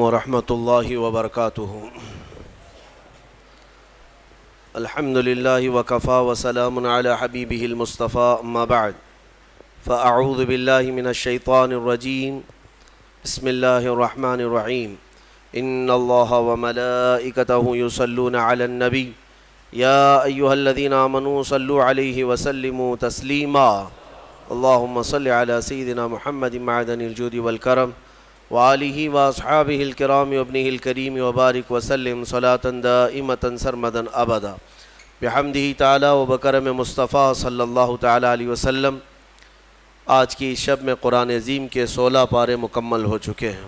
ورحمۃ اللہ وبرکاتہ۔ الحمد للہ وکفا وسلام علی حبیبہ المصطفیٰ، اما بعد فاعوذ باللہ من الشیطان الرجیم، بسم اللہ الرحمن الرحیم۔ ان اللہ وملائکتہ یصلون علی النبی یا ایہا الذین آمنوا صلوا علیہ وسلموا تسلیما۔ اللہم صل علی سیدنا محمد معدن الجود والکرم وآلہ واصحابہ الکرام وابنہ الکریم وبارک وسلم صلاة دائمة سرمدا ابدا بحمدہ تعالی وبکرم مصطفیٰ صلی اللہ تعالی علیہ وسلم۔ آج کی شب میں قرآن عظیم کے 16 پارے مکمل ہو چکے ہیں۔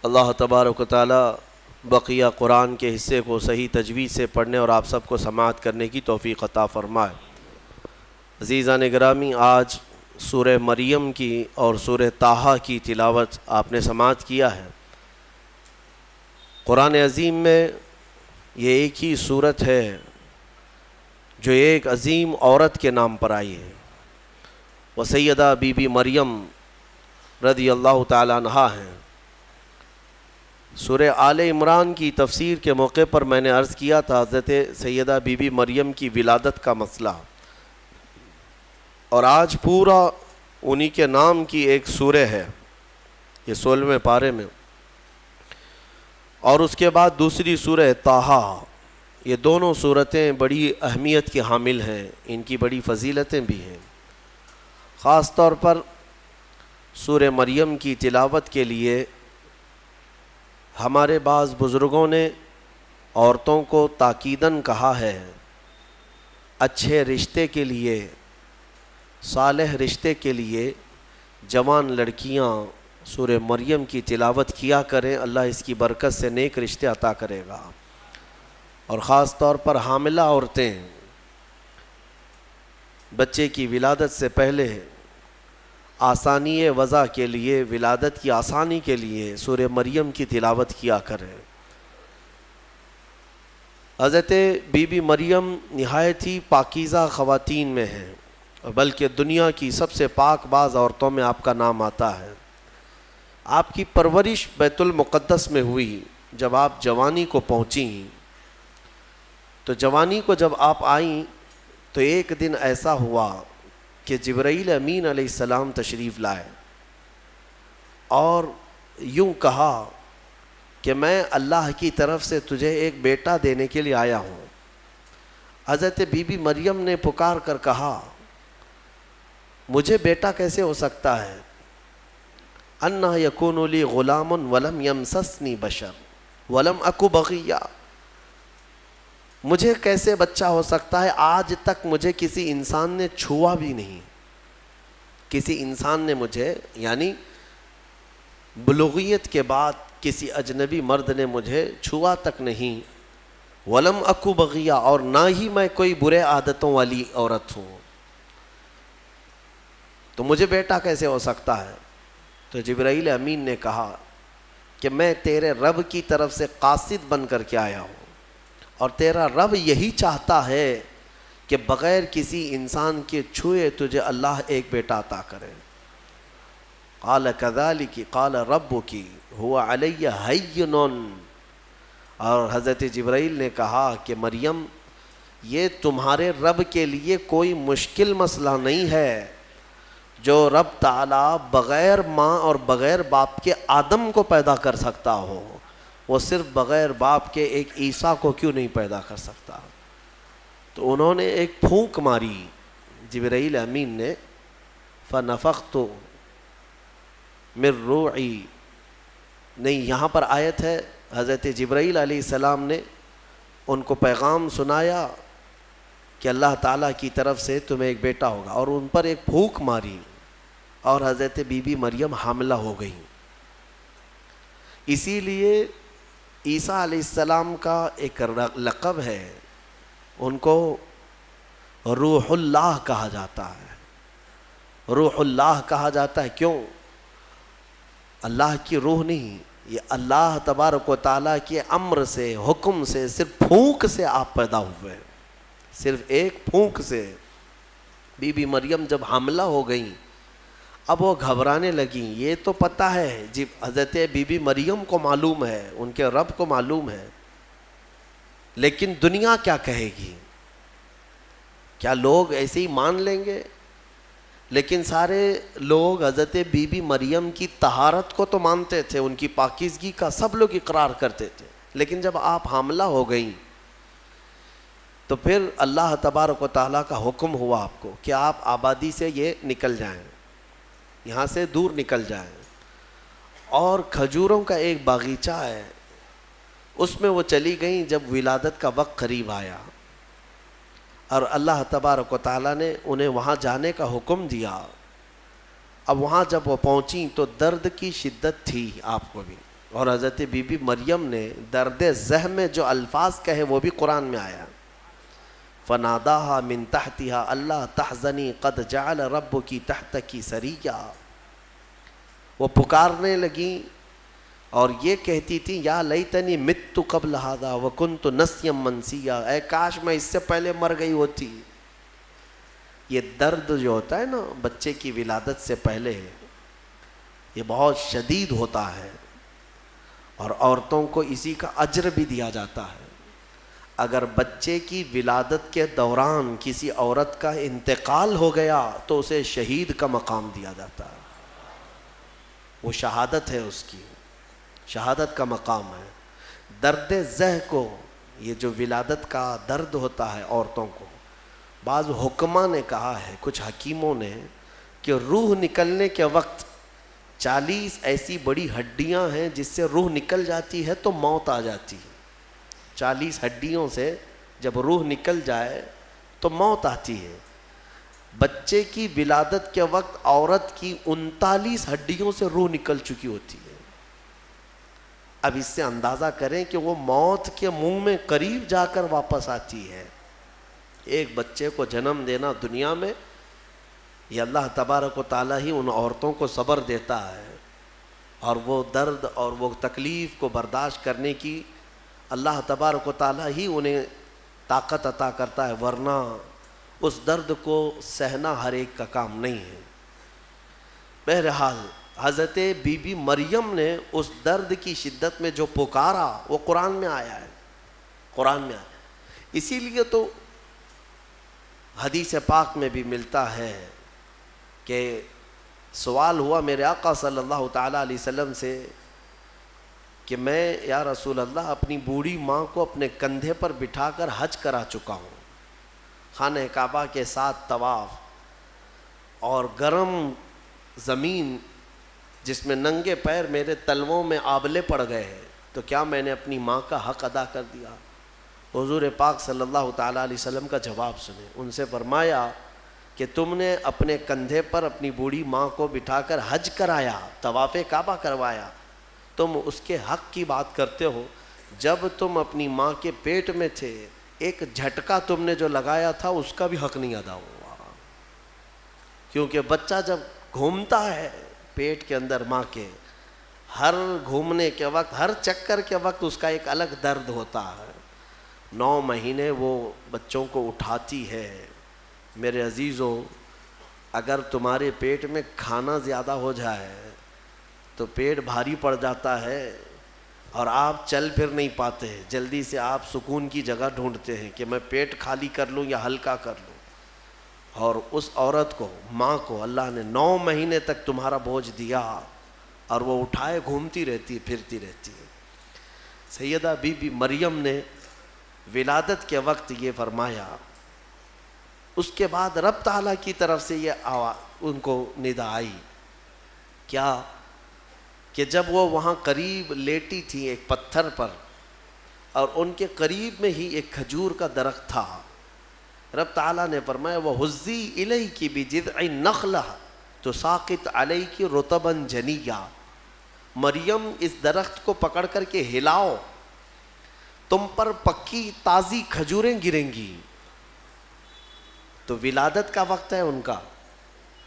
اللہ تبارک و تعالی بقیہ قرآن کے حصے کو صحیح تجوید سے پڑھنے اور آپ سب کو سماعت کرنے کی توفیق عطا فرمائے۔ عزیزان گرامی، آج سورہ مریم کی اور سورہ طٰہٰ کی تلاوت آپ نے سماعت کیا ہے۔ قرآن عظیم میں یہ ایک ہی سورت ہے جو ایک عظیم عورت کے نام پر آئی ہے، وہ سیدہ بی بی مریم رضی اللہ تعالیٰ عنہا ہیں۔ سورہ آل عمران کی تفسیر کے موقع پر میں نے عرض کیا تھا حضرت سیدہ بی بی مریم کی ولادت کا مسئلہ، اور آج پورا انہی کے نام کی ایک سورہ ہے، یہ 16ویں پارے میں، اور اس کے بعد دوسری سورہ طٰہٰ۔ یہ دونوں سورتیں بڑی اہمیت کی حامل ہیں، ان کی بڑی فضیلتیں بھی ہیں۔ خاص طور پر سورہ مریم کی تلاوت کے لیے ہمارے بعض بزرگوں نے عورتوں کو تاکیداً کہا ہے، اچھے رشتے کے لیے، صالح رشتے کے لیے جوان لڑکیاں سورہ مریم کی تلاوت کیا کریں، اللہ اس کی برکت سے نیک رشتے عطا کرے گا۔ اور خاص طور پر حاملہ عورتیں بچے کی ولادت سے پہلے آسانی وضع کے لیے، ولادت کی آسانی کے لیے سورہ مریم کی تلاوت کیا کریں۔ حضرت بی بی مریم نہایت ہی پاکیزہ خواتین میں ہیں، بلکہ دنیا کی سب سے پاک باز عورتوں میں آپ کا نام آتا ہے۔ آپ کی پرورش بیت المقدس میں ہوئی۔ جب آپ جوانی کو پہنچیں تو جوانی کو جب آپ آئیں تو ایک دن ایسا ہوا کہ جبرائیل امین علیہ السلام تشریف لائے اور یوں کہا کہ میں اللہ کی طرف سے تجھے ایک بیٹا دینے کے لیے آیا ہوں۔ حضرت بی بی مریم نے پکار کر کہا، مجھے بیٹا کیسے ہو سکتا ہے؟ انا یکون لی غلام ولم یمسسنی بشر ولم اکو بغیا۔ مجھے کیسے بچہ ہو سکتا ہے؟ آج تک مجھے کسی انسان نے چھوا بھی نہیں، کسی انسان نے مجھے، یعنی بلوغیت کے بعد کسی اجنبی مرد نے مجھے چھوا تک نہیں، ولم اکو بغیا، اور نہ ہی میں کوئی برے عادتوں والی عورت ہوں، تو مجھے بیٹا کیسے ہو سکتا ہے؟ تو جبرائیل امین نے کہا کہ میں تیرے رب کی طرف سے قاصد بن کر کے آیا ہوں، اور تیرا رب یہی چاہتا ہے کہ بغیر کسی انسان کے چھوئے تجھے اللہ ایک بیٹا عطا کرے۔ قال کذالک قال ربک هو علی ہین، اور حضرت جبرائیل نے کہا کہ مریم، یہ تمہارے رب کے لیے کوئی مشکل مسئلہ نہیں ہے۔ جو رب تعالیٰ بغیر ماں اور بغیر باپ کے آدم کو پیدا کر سکتا ہو، وہ صرف بغیر باپ کے ایک عیسیٰ کو کیوں نہیں پیدا کر سکتا؟ تو انہوں نے ایک پھونک ماری جبرائیل امین نے، فنفخت من روحی، نہیں، یہاں پر آیت ہے حضرت جبرائیل علیہ السلام نے ان کو پیغام سنایا کہ اللہ تعالیٰ کی طرف سے تمہیں ایک بیٹا ہوگا، اور ان پر ایک پھونک ماری اور حضرت بی بی مریم حاملہ ہو گئی۔ اسی لیے عیسیٰ علیہ السلام کا ایک لقب ہے، ان کو روح اللہ کہا جاتا ہے۔ روح اللہ کہا جاتا ہے کیوں؟ اللہ کی روح نہیں، یہ اللہ تبارک و تعالیٰ کے امر سے، حکم سے، صرف پھونک سے آپ پیدا ہوئے، صرف ایک پھونک سے۔ بی بی مریم جب حاملہ ہو گئیں، اب وہ گھبرانے لگیں. یہ تو پتہ ہے جی حضرت بی بی مریم کو معلوم ہے, ان کے رب کو معلوم ہے, لیکن دنیا کیا کہے گی؟ کیا لوگ ایسے ہی مان لیں گے؟ لیکن سارے لوگ حضرت بی بی مریم کی طہارت کو تو مانتے تھے, ان کی پاکیزگی کا سب لوگ اقرار کرتے تھے, لیکن جب آپ حاملہ ہو گئیں تو پھر اللہ تبارک و تعالیٰ کا حکم ہوا آپ کو کہ آپ آبادی سے یہ نکل جائیں, یہاں سے دور نکل جائیں. اور کھجوروں کا ایک باغیچہ ہے, اس میں وہ چلی گئیں جب ولادت کا وقت قریب آیا, اور اللہ تبارک و تعالیٰ نے انہیں وہاں جانے کا حکم دیا. اب وہاں جب وہ پہنچیں تو درد کی شدت تھی آپ کو بھی, اور حضرت بی بی مریم نے درد زہ میں جو الفاظ کہے وہ بھی قرآن میں آیا. فناداہا من تحتہا اللہ تحزنی قد جعل ربکی تحتکی سریا. وہ پکارنے لگیں اور یہ کہتی تھی یا لیتنی مت قبل ھذا وکنت نسیا منسیا, اے کاش میں اس سے پہلے مر گئی ہوتی. یہ درد جو ہوتا ہے نا بچے کی ولادت سے پہلے, یہ بہت شدید ہوتا ہے, اور عورتوں کو اسی کا اجر بھی دیا جاتا ہے. اگر بچے کی ولادت کے دوران کسی عورت کا انتقال ہو گیا تو اسے شہید کا مقام دیا جاتا ہے. وہ شہادت ہے, اس کی شہادت کا مقام ہے. درد زہ کو, یہ جو ولادت کا درد ہوتا ہے عورتوں کو, بعض حکماء نے کہا ہے, کچھ حکیموں نے, کہ روح نکلنے کے وقت 40 ایسی بڑی ہڈیاں ہیں جس سے روح نکل جاتی ہے تو موت آ جاتی ہے. 40 ہڈیوں سے جب روح نکل جائے تو موت آتی ہے. بچے کی ولادت کے وقت عورت کی 39 ہڈیوں سے روح نکل چکی ہوتی ہے. اب اس سے اندازہ کریں کہ وہ موت کے منہ میں قریب جا کر واپس آتی ہے. ایک بچے کو جنم دینا دنیا میں, یہ اللہ تبارک و تعالیٰ ہی ان عورتوں کو صبر دیتا ہے, اور وہ درد اور وہ تکلیف کو برداشت کرنے کی اللہ تبارک و تعالیٰ ہی انہیں طاقت عطا کرتا ہے, ورنہ اس درد کو سہنا ہر ایک کا کام نہیں ہے. بہرحال حضرت بی بی مریم نے اس درد کی شدت میں جو پکارا وہ قرآن میں آیا ہے, قرآن میں آیا. اسی لیے تو حدیث پاک میں بھی ملتا ہے کہ سوال ہوا میرے آقا صلی اللہ تعالیٰ علیہ وسلم سے کہ میں یا رسول اللہ اپنی بوڑھی ماں کو اپنے کندھے پر بٹھا کر حج کرا چکا ہوں, خانہ کعبہ کے ساتھ طواف, اور گرم زمین جس میں ننگے پیر میرے تلووں میں آبلے پڑ گئے ہیں, تو کیا میں نے اپنی ماں کا حق ادا کر دیا؟ حضور پاک صلی اللہ تعالیٰ علیہ وسلم کا جواب سنیں. ان سے فرمایا کہ تم نے اپنے کندھے پر اپنی بوڑھی ماں کو بٹھا کر حج کرایا, طواف کعبہ کروایا, تم اس کے حق کی بات کرتے ہو. جب تم اپنی ماں کے پیٹ میں تھے ایک جھٹکا تم نے جو لگایا تھا اس کا بھی حق نہیں ادا ہوا, کیونکہ بچہ جب گھومتا ہے پیٹ کے اندر ماں کے, ہر گھومنے کے وقت, ہر چکر کے وقت اس کا ایک الگ درد ہوتا ہے. 9 مہینے وہ بچوں کو اٹھاتی ہے. میرے عزیزو, اگر تمہارے پیٹ میں کھانا زیادہ ہو جائے تو پیٹ بھاری پڑ جاتا ہے اور آپ چل پھر نہیں پاتے, جلدی سے آپ سکون کی جگہ ڈھونڈتے ہیں کہ میں پیٹ خالی کر لوں یا ہلکا کر لوں. اور اس عورت کو, ماں کو اللہ نے 9 مہینے تک تمہارا بوجھ دیا اور وہ اٹھائے گھومتی رہتی, پھرتی رہتی ہے. سیدہ بی بی مریم نے ولادت کے وقت یہ فرمایا. اس کے بعد رب تعالیٰ کی طرف سے یہ ان کو ندا آئی کیا, کہ جب وہ وہاں قریب لیٹی تھی ایک پتھر پر, اور ان کے قریب میں ہی ایک کھجور کا درخت تھا, رب تعالیٰ نے فرمایا وَهُزِّي إِلَيْكِ بِجِذْعِ النَّخْلَةِ تُسَاقِطْ عَلَيْكِ رُطَبًا جَنِيًّا. مریم اس درخت کو پکڑ کر کے ہلاؤ, تم پر پکی تازی کھجوریں گریں گی. تو ولادت کا وقت ہے ان کا,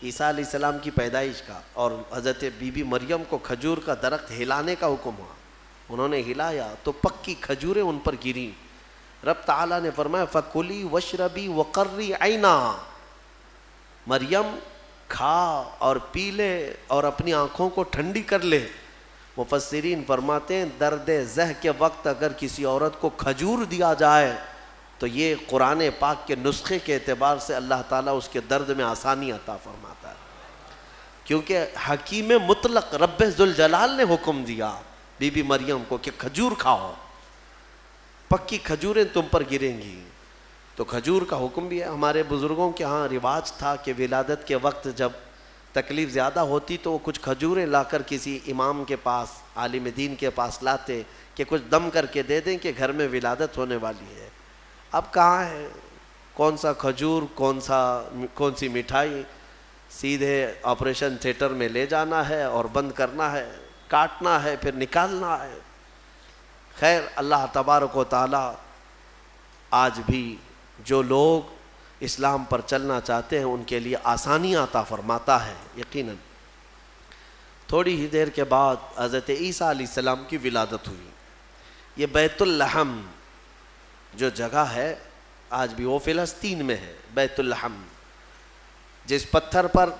عیسیٰ علیہ السلام کی پیدائش کا, اور حضرت بی بی مریم کو کھجور کا درخت ہلانے کا حکم ہوا. انہوں نے ہلایا تو پکی کھجوریں ان پر گریں. رب تعالیٰ نے فرمایا فَكُلِي وَاشْرَبِي وَقَرِّي عَيْنًا, مریم کھا اور پی لے اور اپنی آنکھوں کو ٹھنڈی کر لے۔ مفسرین فرماتے ہیں درد زہ کے وقت اگر کسی عورت کو کھجور دیا جائے تو یہ قرآن پاک کے نسخے کے اعتبار سے اللہ تعالیٰ اس کے درد میں آسانی عطا فرماتا ہے، کیونکہ حکیم مطلق رب ذوالجلال نے حکم دیا بی بی مریم کو کہ کھجور کھاؤ، پکی کھجوریں تم پر گریں گی۔ تو کھجور کا حکم بھی ہے۔ ہمارے بزرگوں کے ہاں رواج تھا کہ ولادت کے وقت جب تکلیف زیادہ ہوتی تو وہ کچھ کھجوریں لا کر کسی امام کے پاس، عالم دین کے پاس لاتے کہ کچھ دم کر کے دے دیں کہ گھر میں ولادت ہونے والی ہے۔ اب کہاں ہے، کون سا کھجور، کون سی مٹھائی، سیدھے آپریشن تھیٹر میں لے جانا ہے اور بند کرنا ہے، کاٹنا ہے، پھر نکالنا ہے۔ خیر، اللہ تبارک و تعالی آج بھی جو لوگ اسلام پر چلنا چاہتے ہیں ان کے لیے آسانیاں عطا فرماتا ہے یقیناً۔ تھوڑی ہی دیر کے بعد حضرت عیسیٰ علیہ السلام کی ولادت ہوئی۔ یہ بیت اللحم جو جگہ ہے آج بھی وہ فلسطین میں ہے، بیت اللحم، جس پتھر پر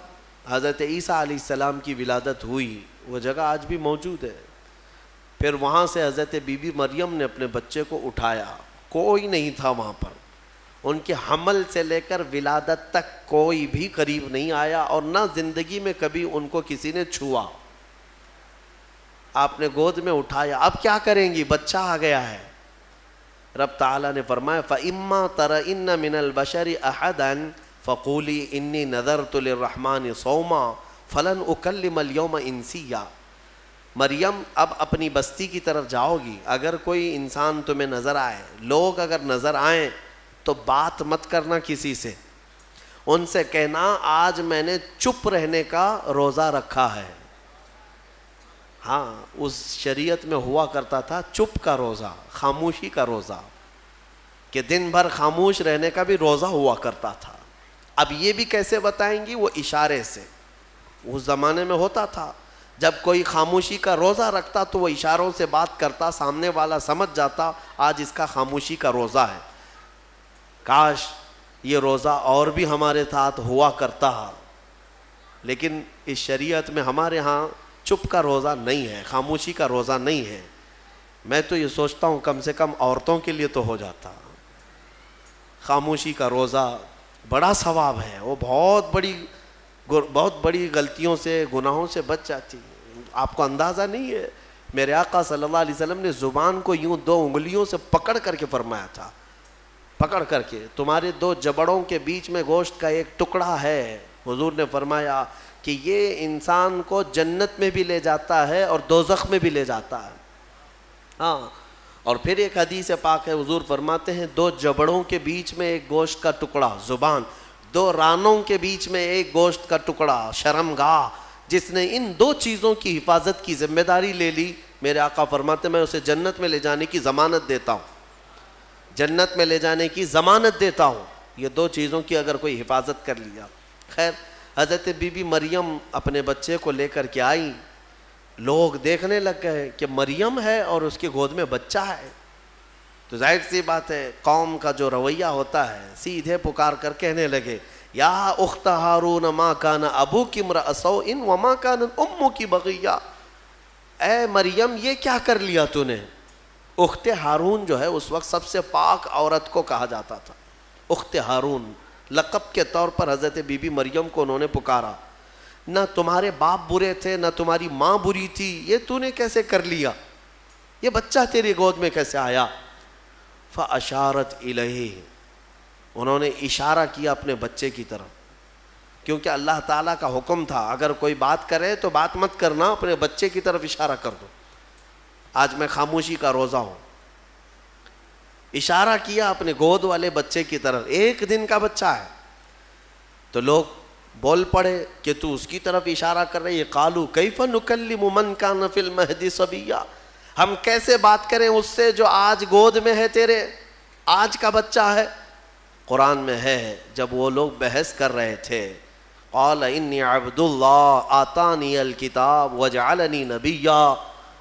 حضرت عیسیٰ علیہ السلام کی ولادت ہوئی وہ جگہ آج بھی موجود ہے۔ پھر وہاں سے حضرت بی بی مریم نے اپنے بچے کو اٹھایا، کوئی نہیں تھا وہاں پر، ان کے حمل سے لے کر ولادت تک کوئی بھی قریب نہیں آیا، اور نہ زندگی میں کبھی ان کو کسی نے چھوا۔ آپ نے گود میں اٹھایا، اب کیا کریں گی، بچہ آ گیا ہے۔ رب تعالیٰ نے فرمایا فَإِمَّا تَرَئِنَّ مِنَ الْبَشَرِ أَحَدًا فَقُولِي إِنِّي نَذَرْتُ لِلرَّحْمَنِ صَوْمًا فَلَنْ أُكَلِّمَ الْيَوْمَ إِنسِيًّا۔ مریم اب اپنی بستی کی طرف جاؤ گی، اگر کوئی انسان تمہیں نظر آئے، لوگ اگر نظر آئیں تو بات مت کرنا کسی سے، ان سے کہنا آج میں نے چپ رہنے کا روزہ رکھا ہے۔ ہاں، اس شریعت میں ہوا کرتا تھا چپ کا روزہ، خاموشی کا روزہ، کہ دن بھر خاموش رہنے کا بھی روزہ ہوا کرتا تھا۔ اب یہ بھی کیسے بتائیں گی، وہ اشارے سے۔ اس زمانے میں ہوتا تھا جب کوئی خاموشی کا روزہ رکھتا تو وہ اشاروں سے بات کرتا، سامنے والا سمجھ جاتا آج اس کا خاموشی کا روزہ ہے۔ کاش یہ روزہ اور بھی ہمارے ساتھ ہوا کرتا، لیکن اس شریعت میں ہمارے ہاں چپ کا روزہ نہیں ہے، خاموشی کا روزہ نہیں ہے۔ میں تو یہ سوچتا ہوں کم سے کم عورتوں کے لیے تو ہو جاتا۔ خاموشی کا روزہ بڑا ثواب ہے، وہ بہت بڑی غلطیوں سے، گناہوں سے بچ جاتی۔ آپ کو اندازہ نہیں ہے، میرے آقا صلی اللہ علیہ وسلم نے زبان کو یوں 2 انگلیوں سے پکڑ کر کے فرمایا تھا، پکڑ کر کے، تمہارے 2 جبڑوں کے بیچ میں گوشت کا ایک ٹکڑا ہے، حضور نے فرمایا کہ یہ انسان کو جنت میں بھی لے جاتا ہے اور دوزخ میں بھی لے جاتا ہے۔ ہاں، اور پھر ایک حدیث پاک ہے، حضور فرماتے ہیں 2 جبڑوں کے بیچ میں ایک گوشت کا ٹکڑا زبان، 2 رانوں کے بیچ میں ایک گوشت کا ٹکڑا شرمگاہ، جس نے ان 2 چیزوں کی حفاظت کی ذمہ داری لے لی، میرے آقا فرماتے میں اسے جنت میں لے جانے کی ضمانت دیتا ہوں، جنت میں لے جانے کی ضمانت دیتا ہوں، یہ 2 چیزوں کی اگر کوئی حفاظت کر لیا۔ خیر، حضرت بی بی مریم اپنے بچے کو لے کر کے آئیں، لوگ دیکھنے لگ گئے کہ مریم ہے اور اس کی گود میں بچہ ہے، تو ظاہر سی بات ہے قوم کا جو رویہ ہوتا ہے، سیدھے پکار کر کہنے لگے یا اخت ہارون ما کان ابوک امرأ سوء وما کانت امک بغیہ، اے مریم یہ کیا کر لیا تو نے۔ اخت ہارون جو ہے اس وقت سب سے پاک عورت کو کہا جاتا تھا، اخت ہارون لقب کے طور پر حضرت بی بی مریم کو انہوں نے پکارا، نہ تمہارے باپ برے تھے نہ تمہاری ماں بری تھی، یہ تو نے کیسے کر لیا، یہ بچہ تیری گود میں کیسے آیا۔ فاشارت الیہ، انہوں نے اشارہ کیا اپنے بچے کی طرف، کیونکہ اللہ تعالیٰ کا حکم تھا اگر کوئی بات کرے تو بات مت کرنا، اپنے بچے کی طرف اشارہ کر دو، آج میں خاموشی کا روزہ ہوں۔ اشارہ کیا اپنے گود والے بچے کی طرف، 1 دن کا بچہ ہے، تو لوگ بول پڑے کہ تو اس کی طرف اشارہ کر رہے، قالوا کیف نکلم من کان فی المہد صبیا، ہم کیسے بات کریں اس سے جو آج گود میں ہے تیرے، آج کا بچہ ہے۔ قرآن میں ہے جب وہ لوگ بحث کر رہے تھے، قال انی عبد اللہ آتانی الکتاب وجعلنی نبیا،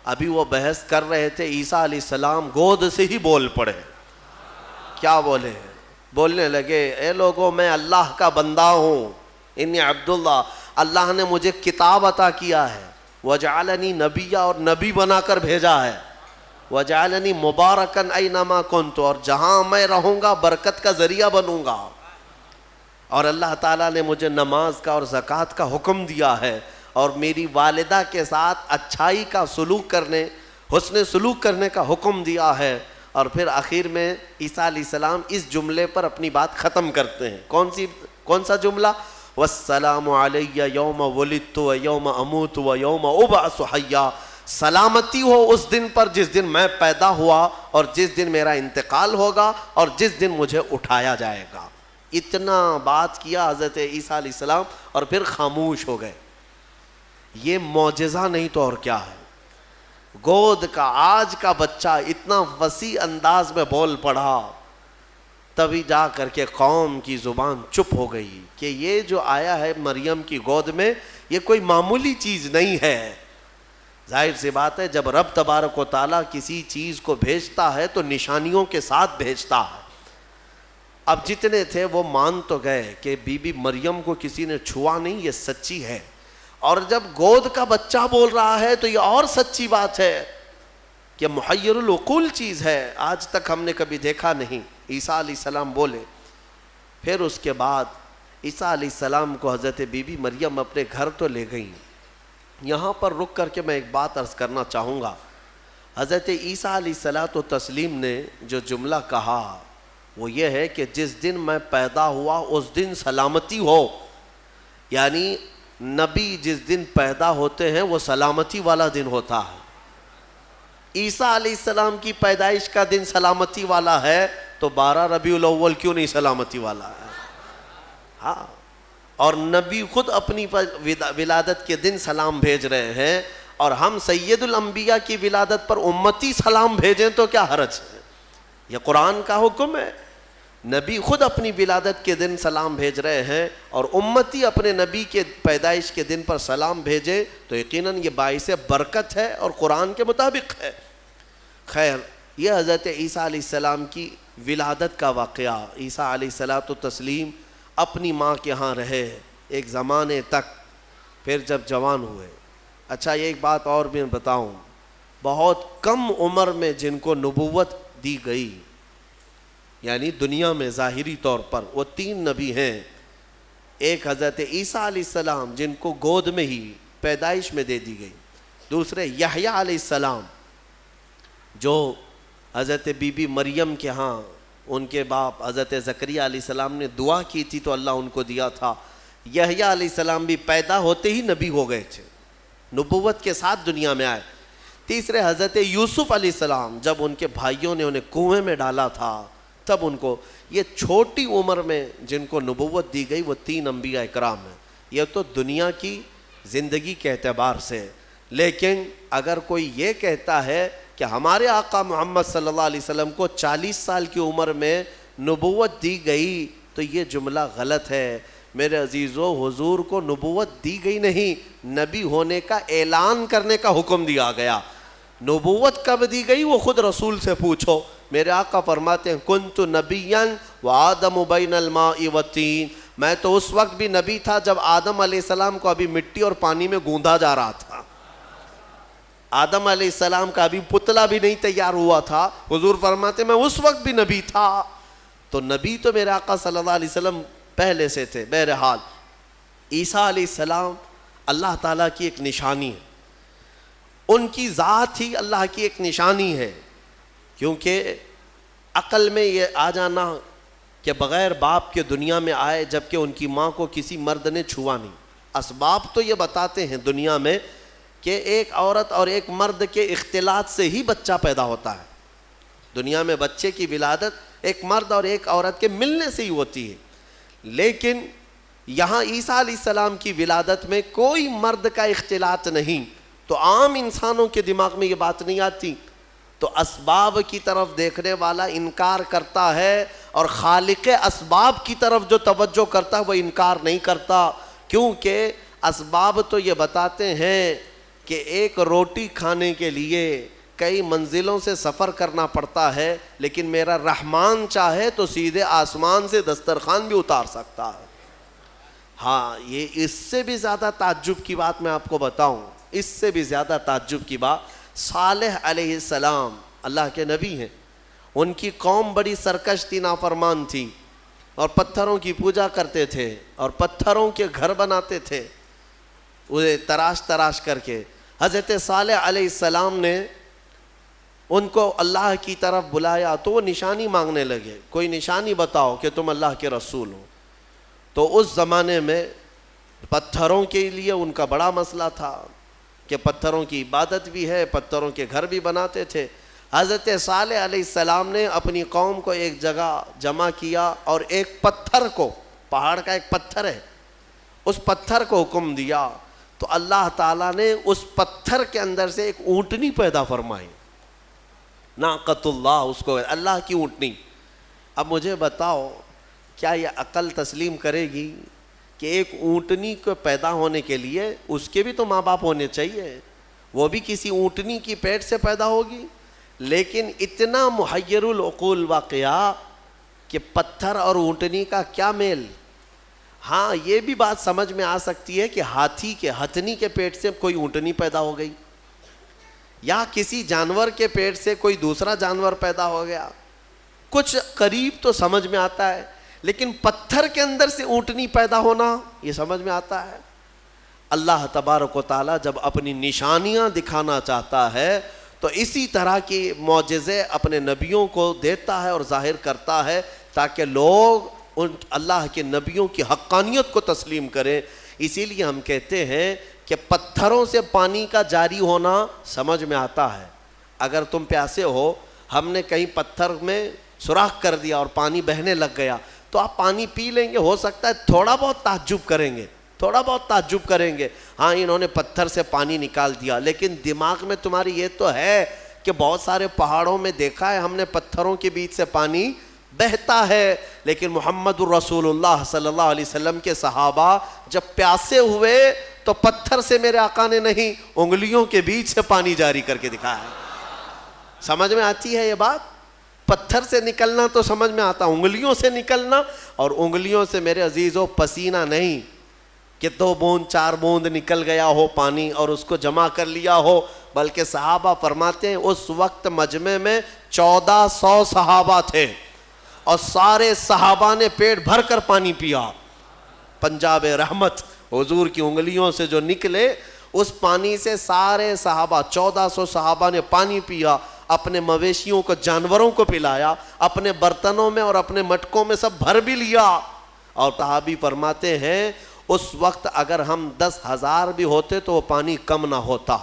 ابھی وہ بحث کر رہے تھے، عیسیٰ علیہ السلام گود سے ہی بول پڑے۔ کیا بولے؟ بولنے لگے اے لوگوں میں اللہ کا بندہ ہوں، انی عبداللہ، اللہ نے مجھے کتاب عطا کیا ہے، وجعلنی نبیّا، اور نبی بنا کر بھیجا ہے، وجعلنی مبارکن اینما کنت، اور جہاں میں رہوں گا برکت کا ذریعہ بنوں گا، اور اللہ تعالیٰ نے مجھے نماز کا اور زکوٰۃ کا حکم دیا ہے، اور میری والدہ کے ساتھ اچھائی کا سلوک کرنے، حسن سلوک کرنے کا حکم دیا ہے۔ اور پھر آخر میں عیسیٰ علیہ السلام اس جملے پر اپنی بات ختم کرتے ہیں۔ کون سا جملہ؟ والسلام علی یوم ولدت و یوم اموت و یوم ابعث حیا، سلامتی ہو اس دن پر جس دن میں پیدا ہوا اور جس دن میرا انتقال ہوگا اور جس دن مجھے اٹھایا جائے گا۔ اتنا بات کیا حضرت عیسیٰ علیہ السلام اور پھر خاموش ہو گئے۔ یہ معجزہ نہیں تو اور کیا ہے؟ گود کا آج کا بچہ اتنا وسیع انداز میں بول پڑا، تبھی جا کر کے قوم کی زبان چپ ہو گئی کہ یہ جو آیا ہے مریم کی گود میں یہ کوئی معمولی چیز نہیں ہے۔ ظاہر سی بات ہے، جب رب تبارک و تعالیٰ کسی چیز کو بھیجتا ہے تو نشانیوں کے ساتھ بھیجتا ہے۔ اب جتنے تھے وہ مان تو گئے کہ بی بی مریم کو کسی نے چھوا نہیں، یہ سچی ہے، اور جب گود کا بچہ بول رہا ہے تو یہ اور سچی بات ہے کہ محیر العقول چیز ہے، آج تک ہم نے کبھی دیکھا نہیں۔ عیسیٰ علیہ السلام بولے۔ پھر اس کے بعد عیسیٰ علیہ السلام کو حضرت بی بی مریم اپنے گھر تو لے گئیں۔ یہاں پر رک کر کے میں ایک بات عرض کرنا چاہوں گا۔ حضرت عیسیٰ علیہ الصلوۃ والتسلیم نے جو جملہ کہا وہ یہ ہے کہ جس دن میں پیدا ہوا اس دن سلامتی ہو، یعنی نبی جس دن پیدا ہوتے ہیں وہ سلامتی والا دن ہوتا ہے۔ عیسیٰ علیہ السلام کی پیدائش کا دن سلامتی والا ہے تو 12 ربیع الاول کیوں نہیں سلامتی والا ہے؟ ہاں، اور نبی خود اپنی ولادت کے دن سلام بھیج رہے ہیں، اور ہم سید الانبیاء کی ولادت پر امتی سلام بھیجیں تو کیا حرج ہے؟ یہ قرآن کا حکم ہے۔ نبی خود اپنی ولادت کے دن سلام بھیج رہے ہیں اور امتی اپنے نبی کے پیدائش کے دن پر سلام بھیجے تو یقیناً یہ باعث برکت ہے اور قرآن کے مطابق ہے۔ خیر، یہ حضرت عیسیٰ علیہ السلام کی ولادت کا واقعہ۔ عیسیٰ علیہ الصلوۃ والتسلیم اپنی ماں کے ہاں رہے ایک زمانے تک، پھر جب جوان ہوئے۔ اچھا، یہ ایک بات اور بھی بتاؤں، بہت کم عمر میں جن کو نبوت دی گئی، یعنی دنیا میں ظاہری طور پر، وہ 3 نبی ہیں۔ ایک حضرت عیسیٰ علیہ السلام جن کو گود میں ہی پیدائش میں دے دی گئی، دوسرے یحییٰ علیہ السلام جو حضرت بی بی مریم کے ہاں ان کے باپ حضرت زکریا علیہ السلام نے دعا کی تھی تو اللہ ان کو دیا تھا۔ یحییٰ علیہ السلام بھی پیدا ہوتے ہی نبی ہو گئے تھے، نبوت کے ساتھ دنیا میں آئے۔ تیسرے حضرت یوسف علیہ السلام، جب ان کے بھائیوں نے انہیں کنویں میں ڈالا تھا تب ان کو، یہ چھوٹی عمر میں جن کو نبوت دی گئی وہ 3 انبیاء اکرام ہیں۔ یہ تو دنیا کی زندگی کے اعتبار سے، لیکن اگر کوئی یہ کہتا ہے کہ ہمارے آقا محمد صلی اللہ علیہ وسلم کو 40 سال کی عمر میں نبوت دی گئی تو یہ جملہ غلط ہے۔ میرے عزیزو، حضور کو نبوت دی گئی نہیں، نبی ہونے کا اعلان کرنے کا حکم دیا گیا۔ نبوت کب دی گئی وہ خود رسول سے پوچھو۔ میرے آقا فرماتے ہیں کنت نبیا وآدم بین الماء والطین، میں تو اس وقت بھی نبی تھا جب آدم علیہ السلام کو ابھی مٹی اور پانی میں گوندا جا رہا تھا۔ آدم علیہ السلام کا ابھی پتلا بھی نہیں تیار ہوا تھا، حضور فرماتے میں اس وقت بھی نبی تھا۔ تو نبی تو میرے آقا صلی اللہ علیہ وسلم پہلے سے تھے۔ بہرحال عیسیٰ علیہ السلام اللہ تعالیٰ کی ایک نشانی ہے، ان کی ذات ہی اللہ کی ایک نشانی ہے، کیونکہ عقل میں یہ آ جانا کہ بغیر باپ کے دنیا میں آئے جبکہ ان کی ماں کو کسی مرد نے چھوا نہیں۔ اسباب تو یہ بتاتے ہیں دنیا میں کہ ایک عورت اور ایک مرد کے اختلاط سے ہی بچہ پیدا ہوتا ہے۔ دنیا میں بچے کی ولادت ایک مرد اور ایک عورت کے ملنے سے ہی ہوتی ہے، لیکن یہاں عیسیٰ علیہ السلام کی ولادت میں کوئی مرد کا اختلاط نہیں، تو عام انسانوں کے دماغ میں یہ بات نہیں آتی۔ تو اسباب کی طرف دیکھنے والا انکار کرتا ہے اور خالق اسباب کی طرف جو توجہ کرتا ہے وہ انکار نہیں کرتا، کیونکہ اسباب تو یہ بتاتے ہیں کہ ایک روٹی کھانے کے لیے کئی منزلوں سے سفر کرنا پڑتا ہے، لیکن میرا رحمان چاہے تو سیدھے آسمان سے دسترخوان بھی اتار سکتا ہے۔ ہاں یہ اس سے بھی زیادہ تعجب کی بات میں آپ کو بتاؤں، اس سے بھی زیادہ تعجب کی بات، صالح علیہ السلام اللہ کے نبی ہیں، ان کی قوم بڑی سرکش تھی، نافرمان تھی، اور پتھروں کی پوجا کرتے تھے اور پتھروں کے گھر بناتے تھے انہیں تراش تراش کر کے۔ حضرت صالح علیہ السلام نے ان کو اللہ کی طرف بلایا تو وہ نشانی مانگنے لگے، کوئی نشانی بتاؤ کہ تم اللہ کے رسول ہو۔ تو اس زمانے میں پتھروں کے لیے ان کا بڑا مسئلہ تھا کہ پتھروں کی عبادت بھی ہے، پتھروں کے گھر بھی بناتے تھے۔ حضرت صالح علیہ السلام نے اپنی قوم کو ایک جگہ جمع کیا اور ایک پتھر کو، پہاڑ کا ایک پتھر ہے، اس پتھر کو حکم دیا، تو اللہ تعالیٰ نے اس پتھر کے اندر سے ایک اونٹنی پیدا فرمائی، ناقۃ اللہ، اس کو اللہ کی اونٹنی۔ اب مجھے بتاؤ کیا یہ عقل تسلیم کرے گی کہ ایک اونٹنی کو پیدا ہونے کے لیے اس کے بھی تو ماں باپ ہونے چاہیے، وہ بھی کسی اونٹنی کی پیٹ سے پیدا ہوگی؟ لیکن اتنا محیر العقول واقعہ کہ پتھر اور اونٹنی کا کیا میل۔ ہاں یہ بھی بات سمجھ میں آ سکتی ہے کہ ہاتھی کے، ہتھنی کے پیٹ سے کوئی اونٹنی پیدا ہو گئی، یا کسی جانور کے پیٹ سے کوئی دوسرا جانور پیدا ہو گیا، کچھ قریب تو سمجھ میں آتا ہے، لیکن پتھر کے اندر سے اونٹنی پیدا ہونا یہ سمجھ میں آتا ہے؟ اللہ تبارک و تعالیٰ جب اپنی نشانیاں دکھانا چاہتا ہے تو اسی طرح کی معجزے اپنے نبیوں کو دیتا ہے اور ظاہر کرتا ہے تاکہ لوگ ان اللہ کے نبیوں کی حقانیت کو تسلیم کریں۔ اسی لیے ہم کہتے ہیں کہ پتھروں سے پانی کا جاری ہونا سمجھ میں آتا ہے۔ اگر تم پیاسے ہو، ہم نے کہیں پتھر میں سوراخ کر دیا اور پانی بہنے لگ گیا تو آپ پانی پی لیں گے، ہو سکتا ہے تھوڑا بہت تعجب کریں گے، تھوڑا بہت تعجب کریں گے، ہاں انہوں نے پتھر سے پانی نکال دیا، لیکن دماغ میں تمہاری یہ تو ہے کہ بہت سارے پہاڑوں میں دیکھا ہے ہم نے پتھروں کے بیچ سے پانی بہتا ہے۔ لیکن محمد الرسول اللہ صلی اللہ علیہ وسلم کے صحابہ جب پیاسے ہوئے تو پتھر سے میرے آقا نے نہیں، انگلیوں کے بیچ سے پانی جاری کر کے دکھایا ہے۔ سمجھ میں آتی ہے یہ بات؟ پتھر سے نکلنا تو سمجھ میں آتا، انگلیوں سے نکلنا، اور انگلیوں سے میرے عزیزو پسینہ نہیں کہ 2 بوند 4 بوند نکل گیا ہو پانی اور اس کو جمع کر لیا ہو، بلکہ صحابہ فرماتے ہیں اس وقت مجمع میں 1400 صحابہ تھے اور سارے صحابہ نے پیٹ بھر کر پانی پیا۔ پنجاب رحمت حضور کی انگلیوں سے جو نکلے اس پانی سے سارے صحابہ 1400 صحابہ نے پانی پیا، اپنے مویشیوں کو، جانوروں کو پلایا، اپنے برتنوں میں اور اپنے مٹکوں میں سب بھر بھی لیا۔ اور صحابی فرماتے ہیں اس وقت اگر ہم 10,000 بھی ہوتے تو وہ پانی کم نہ ہوتا،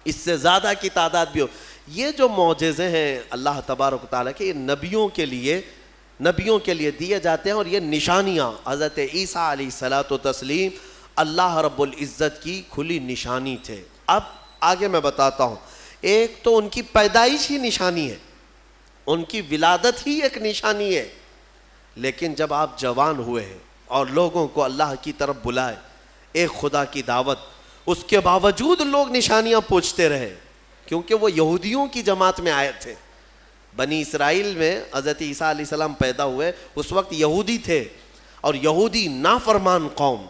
اس سے زیادہ کی تعداد بھی ہو۔ یہ جو معجزے ہیں اللہ تبارک و تعالیٰ کے، یہ نبیوں کے لیے دیے جاتے ہیں، اور یہ نشانیاں حضرت عیسیٰ علیہ الصلاۃ والتسلیم اللہ رب العزت کی کھلی نشانی تھے۔ اب آگے میں بتاتا ہوں، ایک تو ان کی پیدائش ہی نشانی ہے، ان کی ولادت ہی ایک نشانی ہے، لیکن جب آپ جوان ہوئے ہیں اور لوگوں کو اللہ کی طرف بلائے، ایک خدا کی دعوت، اس کے باوجود لوگ نشانیاں پوچھتے رہے، کیونکہ وہ یہودیوں کی جماعت میں آئے تھے۔ بنی اسرائیل میں حضرت عیسیٰ علیہ السلام پیدا ہوئے، اس وقت یہودی تھے، اور یہودی نافرمان قوم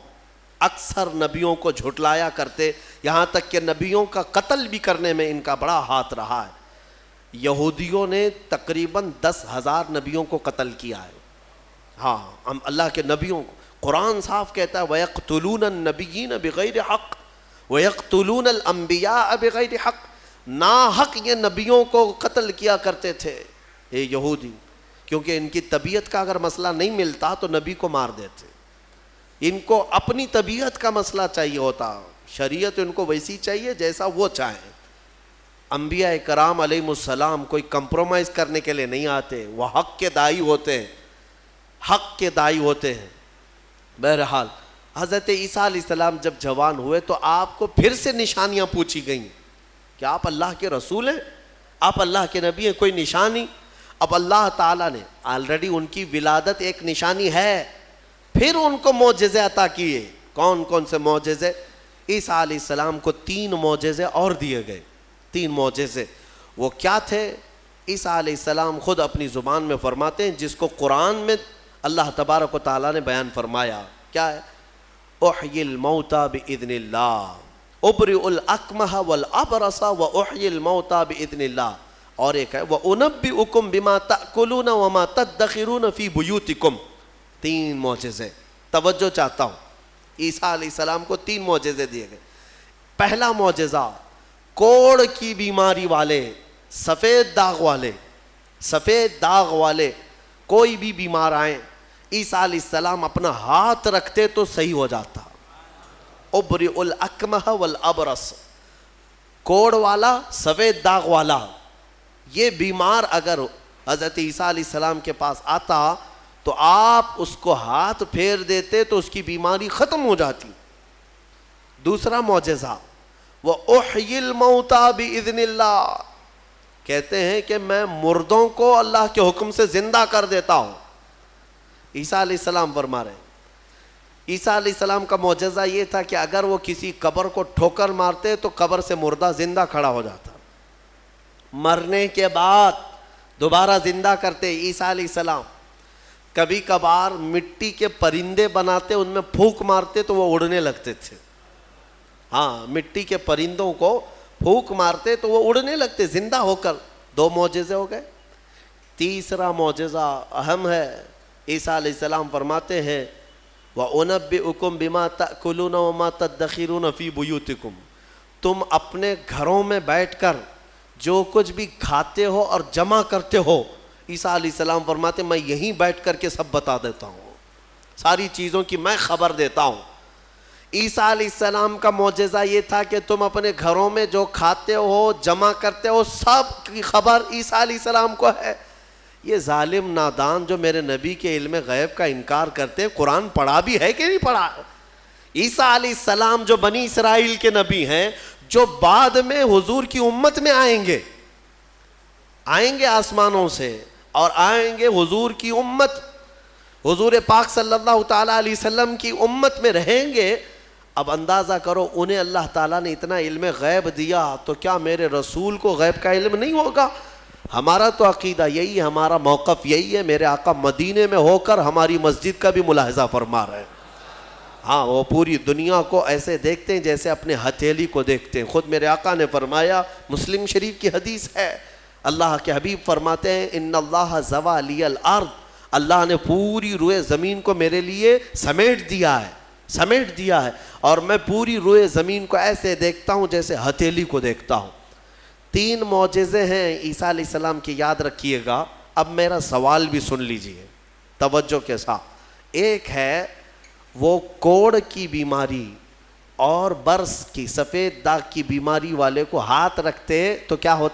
اکثر نبیوں کو جھٹلایا کرتے، یہاں تک کہ نبیوں کا قتل بھی کرنے میں ان کا بڑا ہاتھ رہا ہے۔ یہودیوں نے تقریباً 10,000 نبیوں کو قتل کیا ہے۔ ہاں، ہم اللہ کے نبیوں کو، قرآن صاف کہتا ہے وَيَقْتُلُونَ النَّبِيِّينَ بِغَيْرِ حَقٍّ وَيَقْتُلُونَ الْأَنْبِيَاءَ بِغَيْرِ حَقٍّ، ناحق یہ نبیوں کو قتل کیا کرتے تھے یہ یہودی، کیونکہ ان کی طبیعت کا اگر مسئلہ نہیں ملتا تو نبی کو مار دیتے، ان کو اپنی طبیعت کا مسئلہ چاہیے ہوتا، شریعت ان کو ویسی چاہیے جیسا وہ چاہیں۔ انبیاء کرام علیہ السلام کوئی کمپرومائز کرنے کے لیے نہیں آتے، وہ حق کے داعی ہوتے ہیں، حق کے داعی ہوتے ہیں۔ بہرحال حضرت عیسیٰ علیہ السلام جب جوان ہوئے تو آپ کو پھر سے نشانیاں پوچھی گئیں کہ آپ اللہ کے رسول ہیں، آپ اللہ کے نبی ہیں، کوئی نشانی؟ اب اللہ تعالیٰ نے آلریڈی ان کی ولادت ایک نشانی ہے، پھر ان کو معجزے عطا کیے۔ کون کون سے معجزے؟ عیسیٰ علیہ السلام کو 3 معجزے اور دیے گئے، 3 معجزے۔ وہ کیا تھے؟ عیسیٰ علیہ السلام خود اپنی زبان میں فرماتے ہیں، جس کو قرآن میں اللہ تبارک و تعالیٰ نے بیان فرمایا کیا ہے؟ احیی الموتى باذن اللہ، ابرئ الاکمہ والابرص واحیی الموتى باذن اللہ. اور ایک ہے وانبئکم بما تاکلون وما تدخرون فی بیوتکم. 3 معجزے. توجہ چاہتا ہوں، عیسیٰ علیہ السلام کو 3 معجزے دیے گئے. پہلا معجزہ، کوڑ کی بیماری والے، سفید داغ والے کوئی بھی بیمار آئیں، عیسیٰ علیہ السلام اپنا ہاتھ رکھتے تو صحیح ہو جاتا. ابرئ الاکمہ والابرص، کوڑ والا، سفید داغ والا، یہ بیمار اگر حضرت عیسیٰ علیہ السلام کے پاس آتا تو آپ اس کو ہاتھ پھیر دیتے تو اس کی بیماری ختم ہو جاتی. دوسرا معجزہ، وَأُحْيِي الْمَوْتَى بِإِذْنِ اللَّهِ، کہتے ہیں کہ میں مردوں کو اللہ کے حکم سے زندہ کر دیتا ہوں. عیسیٰ علیہ السلام فرما رہے ہیں. عیسیٰ علیہ السلام کا معجزہ یہ تھا کہ اگر وہ کسی قبر کو ٹھوکر مارتے تو قبر سے مردہ زندہ کھڑا ہو جاتا، مرنے کے بعد دوبارہ زندہ کرتے عیسیٰ علیہ السلام. کبھی کبھار مٹی کے پرندے بناتے، ان میں پھونک مارتے تو وہ اڑنے لگتے تھے. ہاں، مٹی کے پرندوں کو پھونک مارتے تو وہ اڑنے لگتے زندہ ہو کر. 2 معجزے ہو گئے. تیسرا معجزہ اہم ہے. عیسیٰ علیہ السلام فرماتے ہیں وَأُنَبِّئُكُمْ بِمَا تَأْكُلُونَ وَمَا تَدَّخِرُونَ فِي بُيُوتِكُمْ، تم اپنے گھروں میں بیٹھ کر جو کچھ بھی کھاتے ہو اور جمع کرتے ہو، عیسیٰ علیہ السلام فرماتے میں یہیں بیٹھ کر کے سب بتا دیتا ہوں، ساری چیزوں کی میں خبر دیتا ہوں. عیسیٰ علیہ السلام کا معجزہ یہ تھا کہ تم اپنے گھروں میں جو کھاتے ہو، جمع کرتے ہو، سب کی خبر عیسیٰ علیہ السلام کو ہے. یہ ظالم نادان جو میرے نبی کے علم غیب کا انکار کرتے ہیں، قرآن پڑھا بھی ہے کہ نہیں پڑھا؟ عیسیٰ علیہ السلام جو بنی اسرائیل کے نبی ہیں، جو بعد میں حضور کی امت میں آئیں گے آسمانوں سے، اور آئیں گے حضور کی امت، حضور پاک صلی اللہ تعالیٰ علیہ وسلم کی امت میں رہیں گے. اب اندازہ کرو، انہیں اللہ تعالیٰ نے اتنا علم غیب دیا تو کیا میرے رسول کو غیب کا علم نہیں ہوگا؟ ہمارا تو عقیدہ یہی ہے، ہمارا موقف یہی ہے. میرے آقا مدینے میں ہو کر ہماری مسجد کا بھی ملاحظہ فرما رہے ہیں. ہاں، وہ پوری دنیا کو ایسے دیکھتے ہیں جیسے اپنے ہتھیلی کو دیکھتے ہیں. خود میرے آقا نے فرمایا، مسلم شریف کی حدیث ہے، اللہ کے حبیب فرماتے ہیں ان اللہ زوى لی الارض، اللہ نے پوری روئے زمین کو میرے لیے سمیٹ دیا ہے اور میں پوری روئے زمین کو ایسے دیکھتا ہوں جیسے ہتھیلی کو دیکھتا ہوں. 3 معجزے ہیں عیسیٰ علیہ السلام کی، یاد رکھیے گا. اب میرا سوال بھی سن لیجئے توجہ کے ساتھ. ایک ہے وہ کوڑ کی بیماری اور برس کی، سفید داغ کی بیماری والے کو ہاتھ رکھتے تو کیا ہو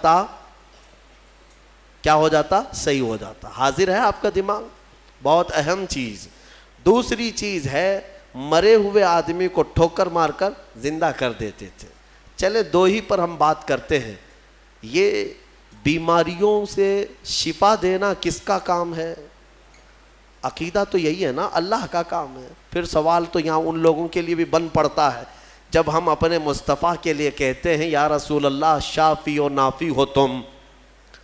جاتا؟ صحیح ہو جاتا. حاضر ہے آپ کا دماغ؟ بہت اہم چیز. دوسری چیز ہے مرے ہوئے آدمی کو ٹھوکر مار کر زندہ کر دیتے تھے. چلے 2 ہی پر ہم بات کرتے ہیں. یہ بیماریوں سے شفا دینا کس کا کام ہے؟ عقیدہ تو یہی ہے نا، اللہ کا کام ہے. پھر سوال تو یہاں ان لوگوں کے لیے بھی بن پڑتا ہے جب ہم اپنے مصطفیٰ کے لیے کہتے ہیں یا رسول اللہ شافی و نافی ہو تم،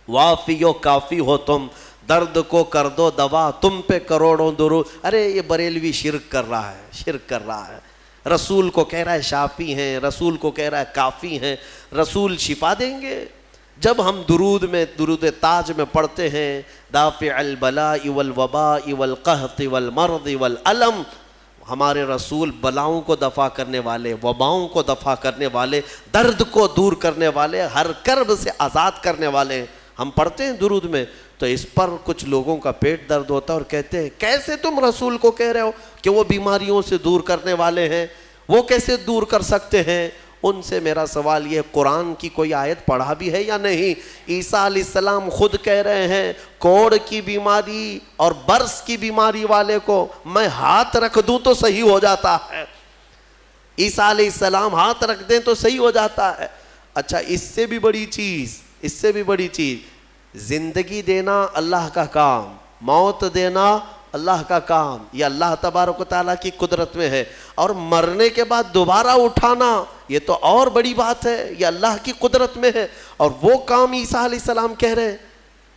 وافی و کافی ہو تم، درد کو کر دو دوا، تم پہ کروڑوں درود. ارے یہ بریلوی شرک کر رہا ہے. رسول کو کہہ رہا ہے شافی ہیں، رسول کو کہہ رہا ہے کافی ہیں. رسول شفا دیں گے؟ جب ہم درود تاج میں پڑھتے ہیں دافع البلاء والوباء والقحط والمرض والالم، ہمارے رسول بلاؤں کو دفع کرنے والے، وباؤں کو دفع کرنے والے، درد کو دور کرنے والے، ہر کرب سے آزاد کرنے والے. ہم پڑھتے ہیں درود میں تو اس پر کچھ لوگوں کا پیٹ درد ہوتا ہے اور کہتے ہیں کیسے تم رسول کو کہہ رہے ہو کہ وہ بیماریوں سے دور کرنے والے ہیں، وہ کیسے دور کر سکتے ہیں؟ ان سے میرا سوال یہ، قرآن کی کوئی آیت پڑھا بھی ہے یا نہیں؟ عیسیٰ علیہ السلام خود کہہ رہے ہیں کوڑ کی بیماری اور برس کی بیماری والے کو میں ہاتھ رکھ دوں تو صحیح ہو جاتا ہے. عیسیٰ علیہ السلام ہاتھ رکھ دیں تو صحیح ہو جاتا ہے. اچھا، اس سے بھی بڑی چیز، زندگی دینا اللہ کا کام، موت دینا اللہ کا کام، یہ اللہ تبارک و تعالیٰ کی قدرت میں ہے. اور مرنے کے بعد دوبارہ اٹھانا یہ تو اور بڑی بات ہے، یہ اللہ کی قدرت میں ہے. اور وہ کام عیسیٰ علیہ السلام کہہ رہے ہیں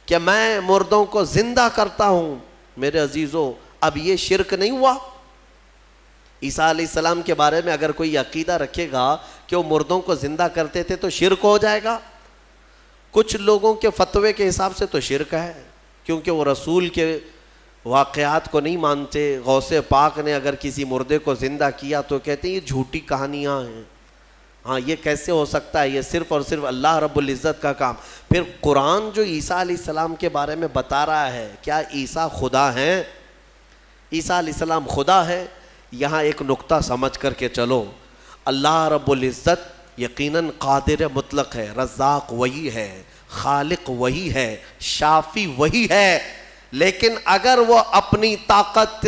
کہ میں مردوں کو زندہ کرتا ہوں. میرے عزیزو، اب یہ شرک نہیں ہوا؟ عیسیٰ علیہ السلام کے بارے میں اگر کوئی عقیدہ رکھے گا کہ وہ مردوں کو زندہ کرتے تھے تو شرک ہو جائے گا. کچھ لوگوں کے فتوے کے حساب سے تو شرک ہے، کیونکہ وہ رسول کے واقعات کو نہیں مانتے. غوث پاک نے اگر کسی مردے کو زندہ کیا تو کہتے ہیں یہ جھوٹی کہانیاں ہیں. ہاں یہ کیسے ہو سکتا ہے، یہ صرف اور صرف اللہ رب العزت کا کام. پھر قرآن جو عیسیٰ علیہ السلام کے بارے میں بتا رہا ہے، کیا عیسیٰ خدا ہیں؟ عیسیٰ علیہ السلام خدا ہے؟ یہاں ایک نقطہ سمجھ کر کے چلو. اللہ رب العزت یقیناً قادر مطلق ہے، رزاق وہی ہے، خالق وہی ہے، شافی وہی ہے. لیکن اگر وہ اپنی طاقت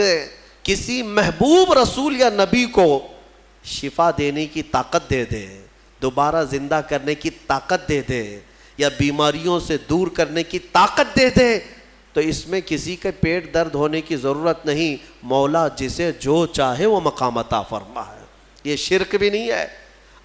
کسی محبوب رسول یا نبی کو شفا دینے کی طاقت دے دے، دوبارہ زندہ کرنے کی طاقت دے دے، یا بیماریوں سے دور کرنے کی طاقت دے دے، تو اس میں کسی کے پیٹ درد ہونے کی ضرورت نہیں. مولا جسے جو چاہے وہ مقام عطا فرمائے. یہ شرک بھی نہیں ہے.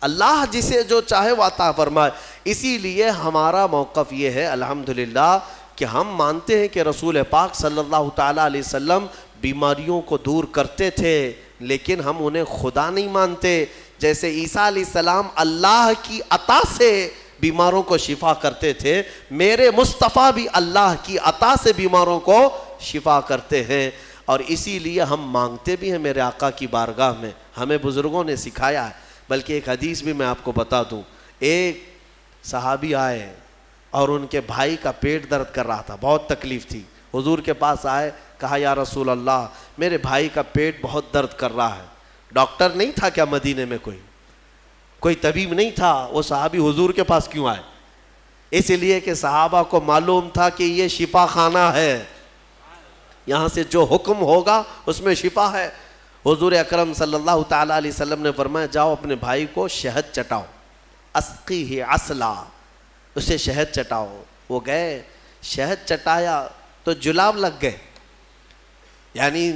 اللہ جسے جو چاہے وہ عطا فرمائے. اسی لیے ہمارا موقف یہ ہے الحمدللہ کہ ہم مانتے ہیں کہ رسول پاک صلی اللہ تعالیٰ علیہ وسلم بیماریوں کو دور کرتے تھے، لیکن ہم انہیں خدا نہیں مانتے. جیسے عیسیٰ علیہ السلام اللہ کی عطا سے بیماروں کو شفا کرتے تھے، میرے مصطفیٰ بھی اللہ کی عطا سے بیماروں کو شفا کرتے ہیں. اور اسی لیے ہم مانگتے بھی ہیں میرے آقا کی بارگاہ میں. ہمیں بزرگوں نے سکھایا ہے. بلکہ ایک حدیث بھی میں آپ کو بتا دوں. ایک صحابی آئے اور ان کے بھائی کا پیٹ درد کر رہا تھا، بہت تکلیف تھی. حضور کے پاس آئے، کہا یا رسول اللہ میرے بھائی کا پیٹ بہت درد کر رہا ہے. ڈاکٹر نہیں تھا کیا مدینے میں؟ کوئی طبیب نہیں تھا. وہ صحابی حضور کے پاس کیوں آئے؟ اس لیے کہ صحابہ کو معلوم تھا کہ یہ شفا خانہ ہے، یہاں سے جو حکم ہوگا اس میں شفا ہے. حضور اکرم صلی اللہ تعالیٰ علیہ وسلم نے فرمایا جاؤ اپنے بھائی کو شہد چٹاؤ، اسقیہ عسلا، اسے شہد چٹاؤ. وہ گئے، شہد چٹایا تو جلاب لگ گئے، یعنی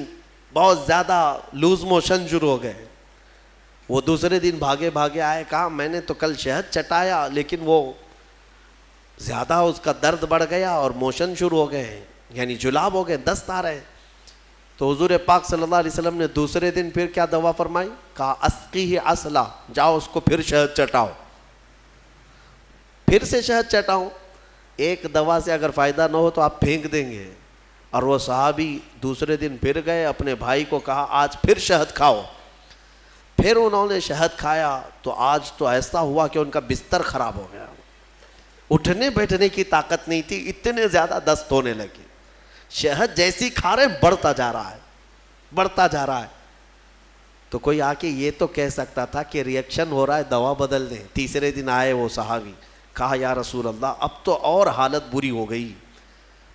بہت زیادہ لوز موشن شروع ہو گئے. وہ دوسرے دن بھاگے آئے، کہا میں نے تو کل شہد چٹایا لیکن وہ زیادہ اس کا درد بڑھ گیا اور موشن شروع ہو گئے، یعنی جلاب ہو گئے، دست آ رہے. تو حضور پاک صلی اللہ علیہ وسلم نے دوسرے دن پھر کیا دوا فرمائی؟ کہا اسقیہ عسلا، جاؤ اس کو پھر شہد چٹاؤ. پھر سے شہد چٹاؤ. ایک دوا سے اگر فائدہ نہ ہو تو آپ پھینک دیں گے. اور وہ صحابی دوسرے دن پھر گئے، اپنے بھائی کو کہا آج پھر شہد کھاؤ. پھر انہوں نے شہد کھایا تو آج تو ایسا ہوا کہ ان کا بستر خراب ہو گیا، اٹھنے بیٹھنے کی طاقت نہیں تھی، اتنے زیادہ دست ہونے لگے. شہد جیسی کھا رہے بڑھتا جا رہا ہے. تو کوئی آ کے یہ تو کہہ سکتا تھا کہ ریئیکشن ہو رہا ہے دوا بدل دیں. تیسرے دن آئے وہ صحابی، کہا یا رسول اللہ اب تو اور حالت بری ہو گئی،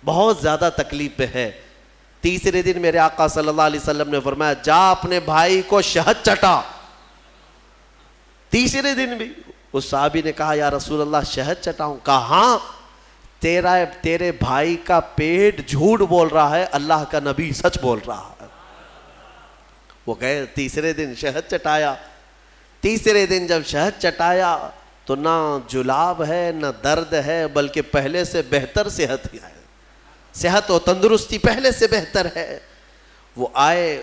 بہت زیادہ تکلیف پہ ہے. تیسرے دن میرے آقا صلی اللہ علیہ وسلم نے فرمایا جا اپنے بھائی کو شہد چٹا. تیسرے دن بھی اس صحابی نے کہا یا رسول اللہ شہد چٹاؤں؟ کہا ہاں، تیرے بھائی کا پیٹ جھوٹ بول رہا ہے، اللہ کا نبی سچ بول رہا ہے. وہ گئے تیسرے دن شہد چٹایا. تیسرے دن جب شہد چٹایا تو نہ جلاب ہے نہ درد ہے، بلکہ پہلے سے بہتر صحت ہے، صحت و تندرستی پہلے سے بہتر ہے. وہ آئے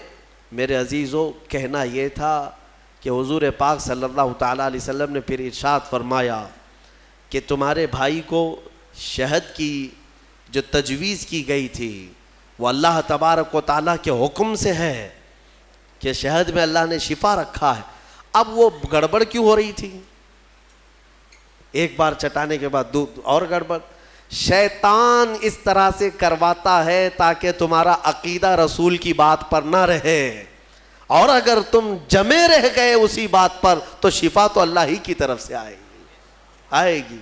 میرے عزیزوں، کہنا یہ تھا کہ حضور پاک صلی اللہ تعالیٰ علیہ وسلم نے پھر ارشاد فرمایا کہ تمہارے بھائی کو شہد کی جو تجویز کی گئی تھی وہ اللہ تبارک و تعالیٰ کے حکم سے ہے کہ شہد میں اللہ نے شفا رکھا ہے. اب وہ گڑبڑ کیوں ہو رہی تھی؟ ایک بار چٹانے کے بعد اور گڑبڑ. شیطان اس طرح سے کرواتا ہے تاکہ تمہارا عقیدہ رسول کی بات پر نہ رہے، اور اگر تم جمے رہ گئے اسی بات پر تو شفا تو اللہ ہی کی طرف سے آئے گی.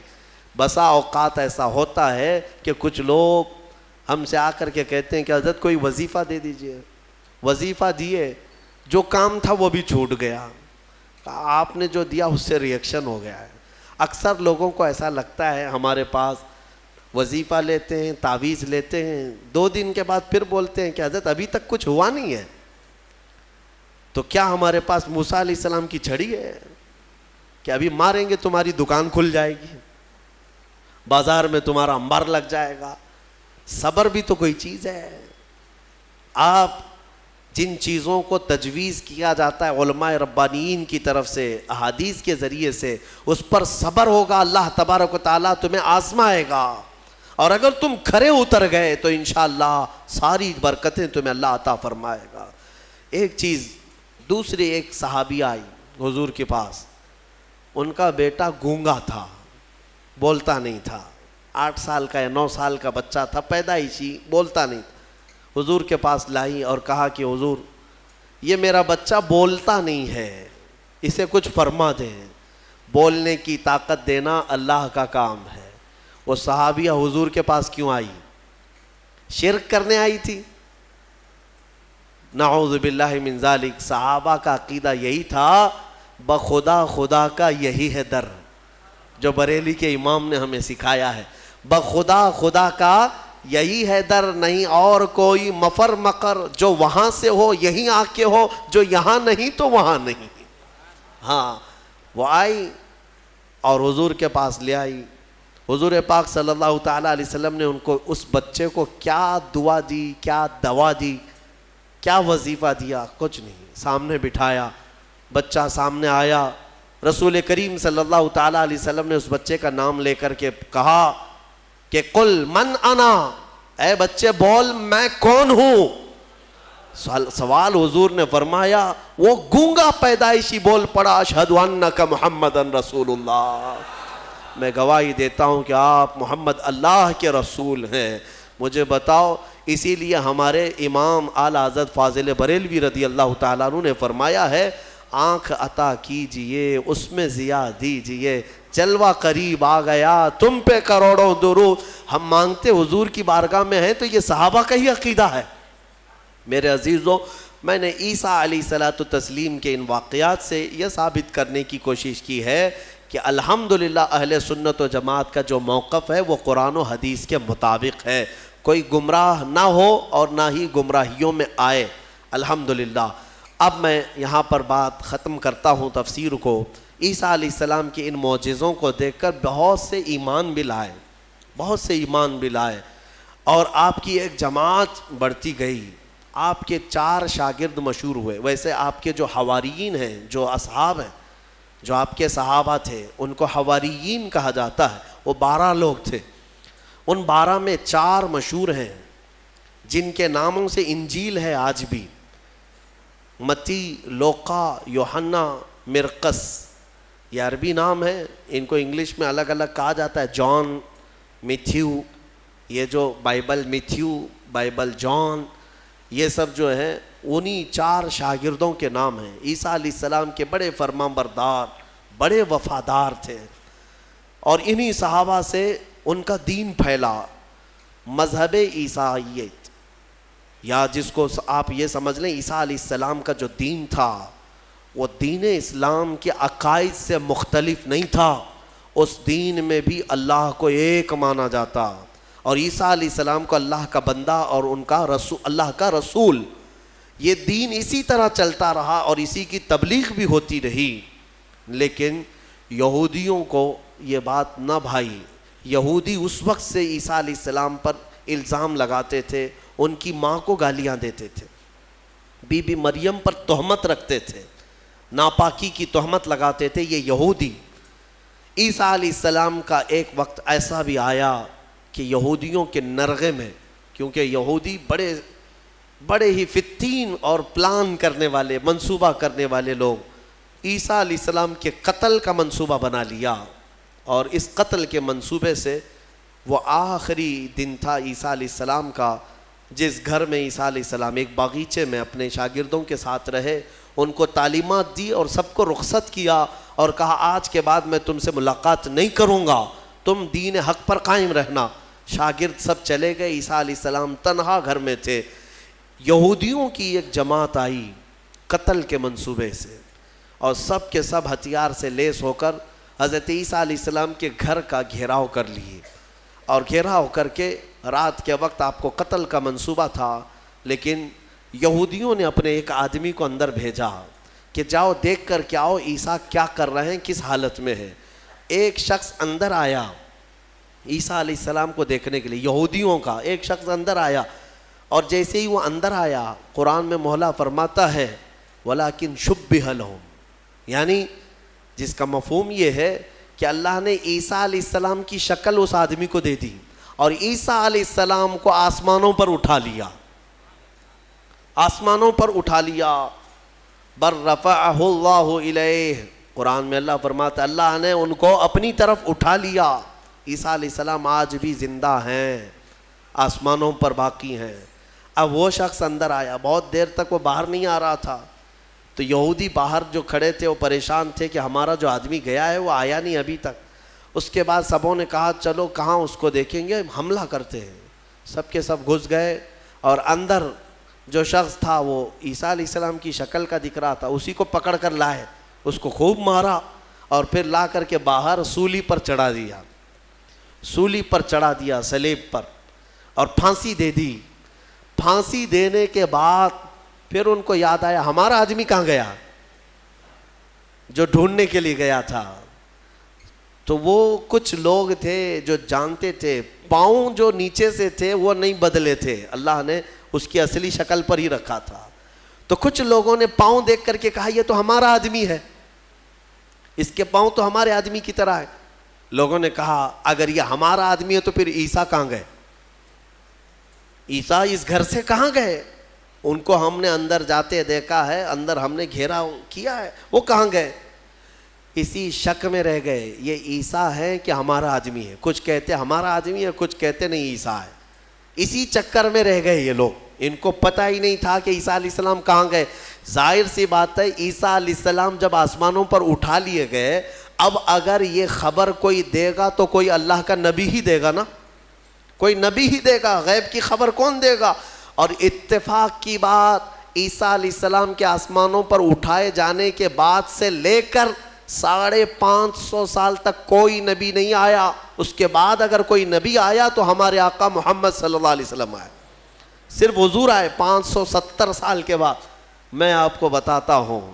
بسا اوقات ایسا ہوتا ہے کہ کچھ لوگ ہم سے آ کر کے کہتے ہیں کہ حضرت کوئی وظیفہ دے دیجئے. وظیفہ دیے، جو کام تھا وہ بھی چھوٹ گیا. آپ نے جو دیا اس سے ریئیکشن ہو گیا ہے. اکثر لوگوں کو ایسا لگتا ہے ہمارے پاس وظیفہ لیتے ہیں، تعویذ لیتے ہیں، 2 دن کے بعد پھر بولتے ہیں کہ حضرت ابھی تک کچھ ہوا نہیں ہے. تو کیا ہمارے پاس موسیٰ علیہ السلام کی چھڑی ہے کہ ابھی ماریں گے تمہاری دکان کھل جائے گی، بازار میں تمہارا انبار لگ جائے گا؟ صبر بھی تو کوئی چیز ہے. آپ جن چیزوں کو تجویز کیا جاتا ہے علماء ربانیین کی طرف سے احادیث کے ذریعے سے، اس پر صبر ہوگا، اللہ تبارک و تعالیٰ تمہیں آزمائے گا، اور اگر تم کھرے اتر گئے تو انشاءاللہ ساری برکتیں تمہیں اللہ عطا فرمائے گا۔ ایک چیز دوسری، ایک صحابی آئی حضور کے پاس، ان کا بیٹا گونگا تھا، بولتا نہیں تھا، 8 سال کا یا 9 سال کا بچہ تھا، پیدائشی، بولتا نہیں تھا۔ حضور کے پاس لائی اور کہا کہ حضور یہ میرا بچہ بولتا نہیں ہے، اسے کچھ فرما دیں، بولنے کی طاقت دینا اللہ کا کام ہے۔ وہ صحابیہ حضور کے پاس کیوں آئی؟ شرک کرنے آئی تھی؟ نعوذ باللہ من ذالک۔ صحابہ کا عقیدہ یہی تھا، بخدا خدا کا یہی ہے در، جو بریلی کے امام نے ہمیں سکھایا ہے، بخدا خدا کا یہی ہے در، نہیں اور کوئی مفر مقر، جو وہاں سے ہو یہیں آ کے ہو، جو یہاں نہیں تو وہاں نہیں۔ ہاں وہ آئی اور حضور کے پاس لے آئی۔ حضور پاک صلی اللہ تعالیٰ علیہ وسلم نے ان کو، اس بچے کو کیا دعا دی، کیا دوا دی، کیا وظیفہ دیا، کچھ نہیں، سامنے بٹھایا، بچہ سامنے آیا، رسول کریم صلی اللہ تعالیٰ علیہ وسلم نے اس بچے کا نام لے کر کے کہا کہ قل من انا، اے بچے بول میں کون ہوں۔ سوال حضور نے فرمایا، وہ گونگا پیدائشی بول پڑا، اشہد انک محمد رسول اللہ، میں گواہی دیتا ہوں کہ آپ محمد اللہ کے رسول ہیں، مجھے بتاؤ۔ اسی لیے ہمارے امام اعلی حضرت فاضل بریلوی رضی اللہ تعالیٰ عنہ نے فرمایا ہے، آنکھ عطا کیجئے اس میں ضیاء دیجئے، جلوہ قریب آ گیا تم پہ کروڑوں درود۔ ہم مانگتے حضور کی بارگاہ میں ہیں تو یہ صحابہ کا ہی عقیدہ ہے۔ میرے عزیزوں، میں نے عیسیٰ علیہ الصلوۃ والتسلیم کے ان واقعات سے یہ ثابت کرنے کی کوشش کی ہے کہ الحمدللہ اہل سنت و جماعت کا جو موقف ہے وہ قرآن و حدیث کے مطابق ہے، کوئی گمراہ نہ ہو اور نہ ہی گمراہیوں میں آئے، الحمدللہ۔ اب میں یہاں پر بات ختم کرتا ہوں تفسیر کو۔ عیسیٰ علیہ السلام کے ان معجزوں کو دیکھ کر بہت سے ایمان بھی لائے، بہت سے ایمان بھی لائے، اور آپ کی ایک جماعت بڑھتی گئی۔ آپ کے 4 شاگرد مشہور ہوئے۔ ویسے آپ کے جو حواریین ہیں، جو اصحاب ہیں، جو آپ کے صحابہ تھے، ان کو حواریین کہا جاتا ہے، وہ 12 لوگ تھے۔ ان 12 میں 4 مشہور ہیں جن کے ناموں سے انجیل ہے آج بھی، متی، لوقا، یوحنا، مرقس، یہ عربی نام ہے، ان کو انگلش میں الگ الگ کہا جاتا ہے، جان، میتھیو، یہ جو بائبل میتھیو، بائبل جان، یہ سب جو ہیں انہی 4 شاگردوں کے نام ہیں۔ عیسیٰ علیہ السلام کے بڑے فرمانبردار، بڑے وفادار تھے، اور انہی صحابہ سے ان کا دین پھیلا، مذہب عیسائیت، یا جس کو آپ یہ سمجھ لیں عیسیٰ علیہ السلام کا جو دین تھا وہ دین اسلام کے عقائد سے مختلف نہیں تھا، اس دین میں بھی اللہ کو ایک مانا جاتا، اور عیسیٰ علیہ السلام کو اللہ کا بندہ اور ان کا رسول، اللہ کا رسول۔ یہ دین اسی طرح چلتا رہا اور اسی کی تبلیغ بھی ہوتی رہی، لیکن یہودیوں کو یہ بات نہ بھائی۔ یہودی اس وقت سے عیسیٰ علیہ السلام پر الزام لگاتے تھے، ان کی ماں کو گالیاں دیتے تھے، بی بی مریم پر تہمت رکھتے تھے، ناپاکی کی تہمت لگاتے تھے یہ یہودی۔ عیسیٰ علیہ السلام کا ایک وقت ایسا بھی آیا کہ یہودیوں کے نرغے میں، کیونکہ یہودی بڑے ہی فتین اور پلان کرنے والے، منصوبہ کرنے والے لوگ، عیسیٰ علیہ السلام کے قتل کا منصوبہ بنا لیا، اور اس قتل کے منصوبے سے وہ آخری دن تھا عیسیٰ علیہ السلام کا، جس گھر میں عیسیٰ علیہ السلام ایک باغیچے میں اپنے شاگردوں کے ساتھ رہے، ان کو تعلیمات دی اور سب کو رخصت کیا، اور کہا آج کے بعد میں تم سے ملاقات نہیں کروں گا، تم دین حق پر قائم رہنا۔ شاگرد سب چلے گئے، عیسیٰ علیہ السلام تنہا گھر میں تھے۔ یہودیوں کی ایک جماعت آئی قتل کے منصوبے سے، اور سب کے سب ہتھیار سے لیس ہو کر حضرت عیسیٰ علیہ السلام کے گھر کا گھیراؤ کر لیے، اور گھیراؤ کر کے رات کے وقت آپ کو قتل کا منصوبہ تھا، لیکن یہودیوں نے اپنے ایک آدمی کو اندر بھیجا کہ جاؤ دیکھ کر کے آؤ عیسیٰ کیا کر رہے ہیں، کس حالت میں ہے۔ ایک شخص اندر آیا عیسیٰ علیہ السلام کو دیکھنے کے لیے، یہودیوں کا ایک شخص اندر آیا اور جیسے ہی وہ اندر آیا قرآن میں مولا فرماتا ہے وَلَكِنْ شُبِّهَ لَهُمْ، یعنی جس کا مفہوم یہ ہے کہ اللہ نے عیسیٰ علیہ السلام کی شکل اس آدمی کو دے دی اور عیسیٰ علیہ السلام کو آسمانوں پر اٹھا لیا، آسمانوں پر اٹھا لیا. بر رفعہ اللہ الیہ، قرآن میں اللہ فرماتا ہے اللہ نے ان کو اپنی طرف اٹھا لیا. عیسیٰ علیہ السلام آج بھی زندہ ہیں، آسمانوں پر باقی ہیں. اب وہ شخص اندر آیا، بہت دیر تک وہ باہر نہیں آ رہا تھا، تو یہودی باہر جو کھڑے تھے وہ پریشان تھے کہ ہمارا جو آدمی گیا ہے وہ آیا نہیں ابھی تک. اس کے بعد سبوں نے کہا چلو کہاں اس کو دیکھیں گے، حملہ کرتے ہیں. سب کے سب گھس گئے اور اندر جو شخص تھا وہ عیسیٰ علیہ السلام کی شکل کا دکھ رہا تھا، اسی کو پکڑ کر لائے، اس کو خوب مارا اور پھر لا کر کے باہر سولی پر چڑھا دیا، سولی پر چڑھا دیا، صلیب پر، اور پھانسی دے دی. پھانسی دینے کے بعد پھر ان کو یاد آیا ہمارا آدمی کہاں گیا جو ڈھونڈنے کے لیے گیا تھا. تو وہ کچھ لوگ تھے جو جانتے تھے پاؤں جو نیچے سے تھے وہ نہیں بدلے تھے، اللہ نے اس کی اصلی شکل پر ہی رکھا تھا. تو کچھ لوگوں نے پاؤں دیکھ کر کے کہا یہ تو ہمارا آدمی ہے، اس کے پاؤں تو ہمارے آدمی کی طرح ہے. لوگوں نے کہا اگر یہ ہمارا آدمی ہے تو پھر عیسیٰ کہاں گئے، عیسیٰ اس گھر سے کہاں گئے؟ ان کو ہم نے اندر جاتے دیکھا ہے، اندر ہم نے گھیرا کیا ہے، وہ کہاں گئے؟ اسی شک میں رہ گئے یہ عیسیٰ ہے کہ ہمارا آدمی ہے. کچھ کہتے ہمارا آدمی ہے، کچھ کہتے نہیں عیسیٰ ہے. اسی چکر میں رہ گئے یہ لوگ، ان کو پتہ ہی نہیں تھا کہ عیسیٰ علیہ السلام کہاں گئے. ظاہر سی بات ہے عیسیٰ علیہ السلام جب آسمانوں پر اٹھا لیے گئے، اب اگر یہ خبر کوئی دے گا تو کوئی اللہ کا نبی ہی دے گا نا، کوئی نبی ہی دے گا، غیب کی خبر کون دے گا؟ اور اتفاق کی بات عیسیٰ علیہ السلام کے آسمانوں پر اٹھائے جانے کے بعد سے لے کر 550 سال تک کوئی نبی نہیں آیا. اس کے بعد اگر کوئی نبی آیا تو ہمارے آقا محمد صلی اللہ علیہ وسلم آئے، صرف حضور آئے 570 سال کے بعد. میں آپ کو بتاتا ہوں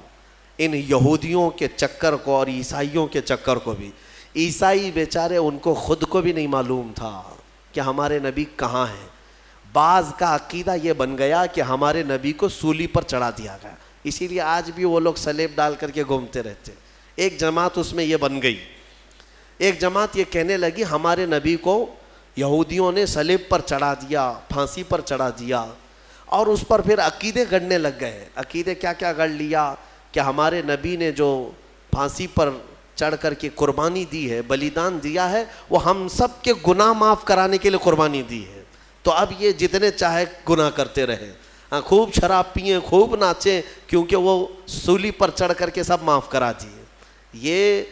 ان یہودیوں کے چکر کو اور عیسائیوں کے چکر کو بھی، عیسائی بیچارے ان کو خود کو بھی نہیں معلوم تھا کہ ہمارے نبی کہاں ہیں. بعض کا عقیدہ یہ بن گیا کہ ہمارے نبی کو سولی پر چڑھا دیا گیا، اسی لیے آج بھی وہ لوگ صلیب ڈال کر کے گھومتے رہتے. ایک جماعت اس میں یہ بن گئی، ایک جماعت یہ کہنے لگی ہمارے نبی کو یہودیوں نے صلیب پر چڑھا دیا، پھانسی پر چڑھا دیا، اور اس پر پھر عقیدے گڑنے لگ گئے. عقیدے کیا کیا گڑ لیا کہ ہمارے نبی نے جو پھانسی پر چڑھ کر کے قربانی دی ہے، بلیدان دیا ہے، وہ ہم سب کے گناہ معاف کرانے کے لیے قربانی دی ہے. تو اب یہ جتنے چاہے گناہ کرتے رہے، خوب شراب پئیں، خوب ناچیں، کیونکہ وہ سولی پر چڑھ کر کے سب معاف کرا دیے. یہ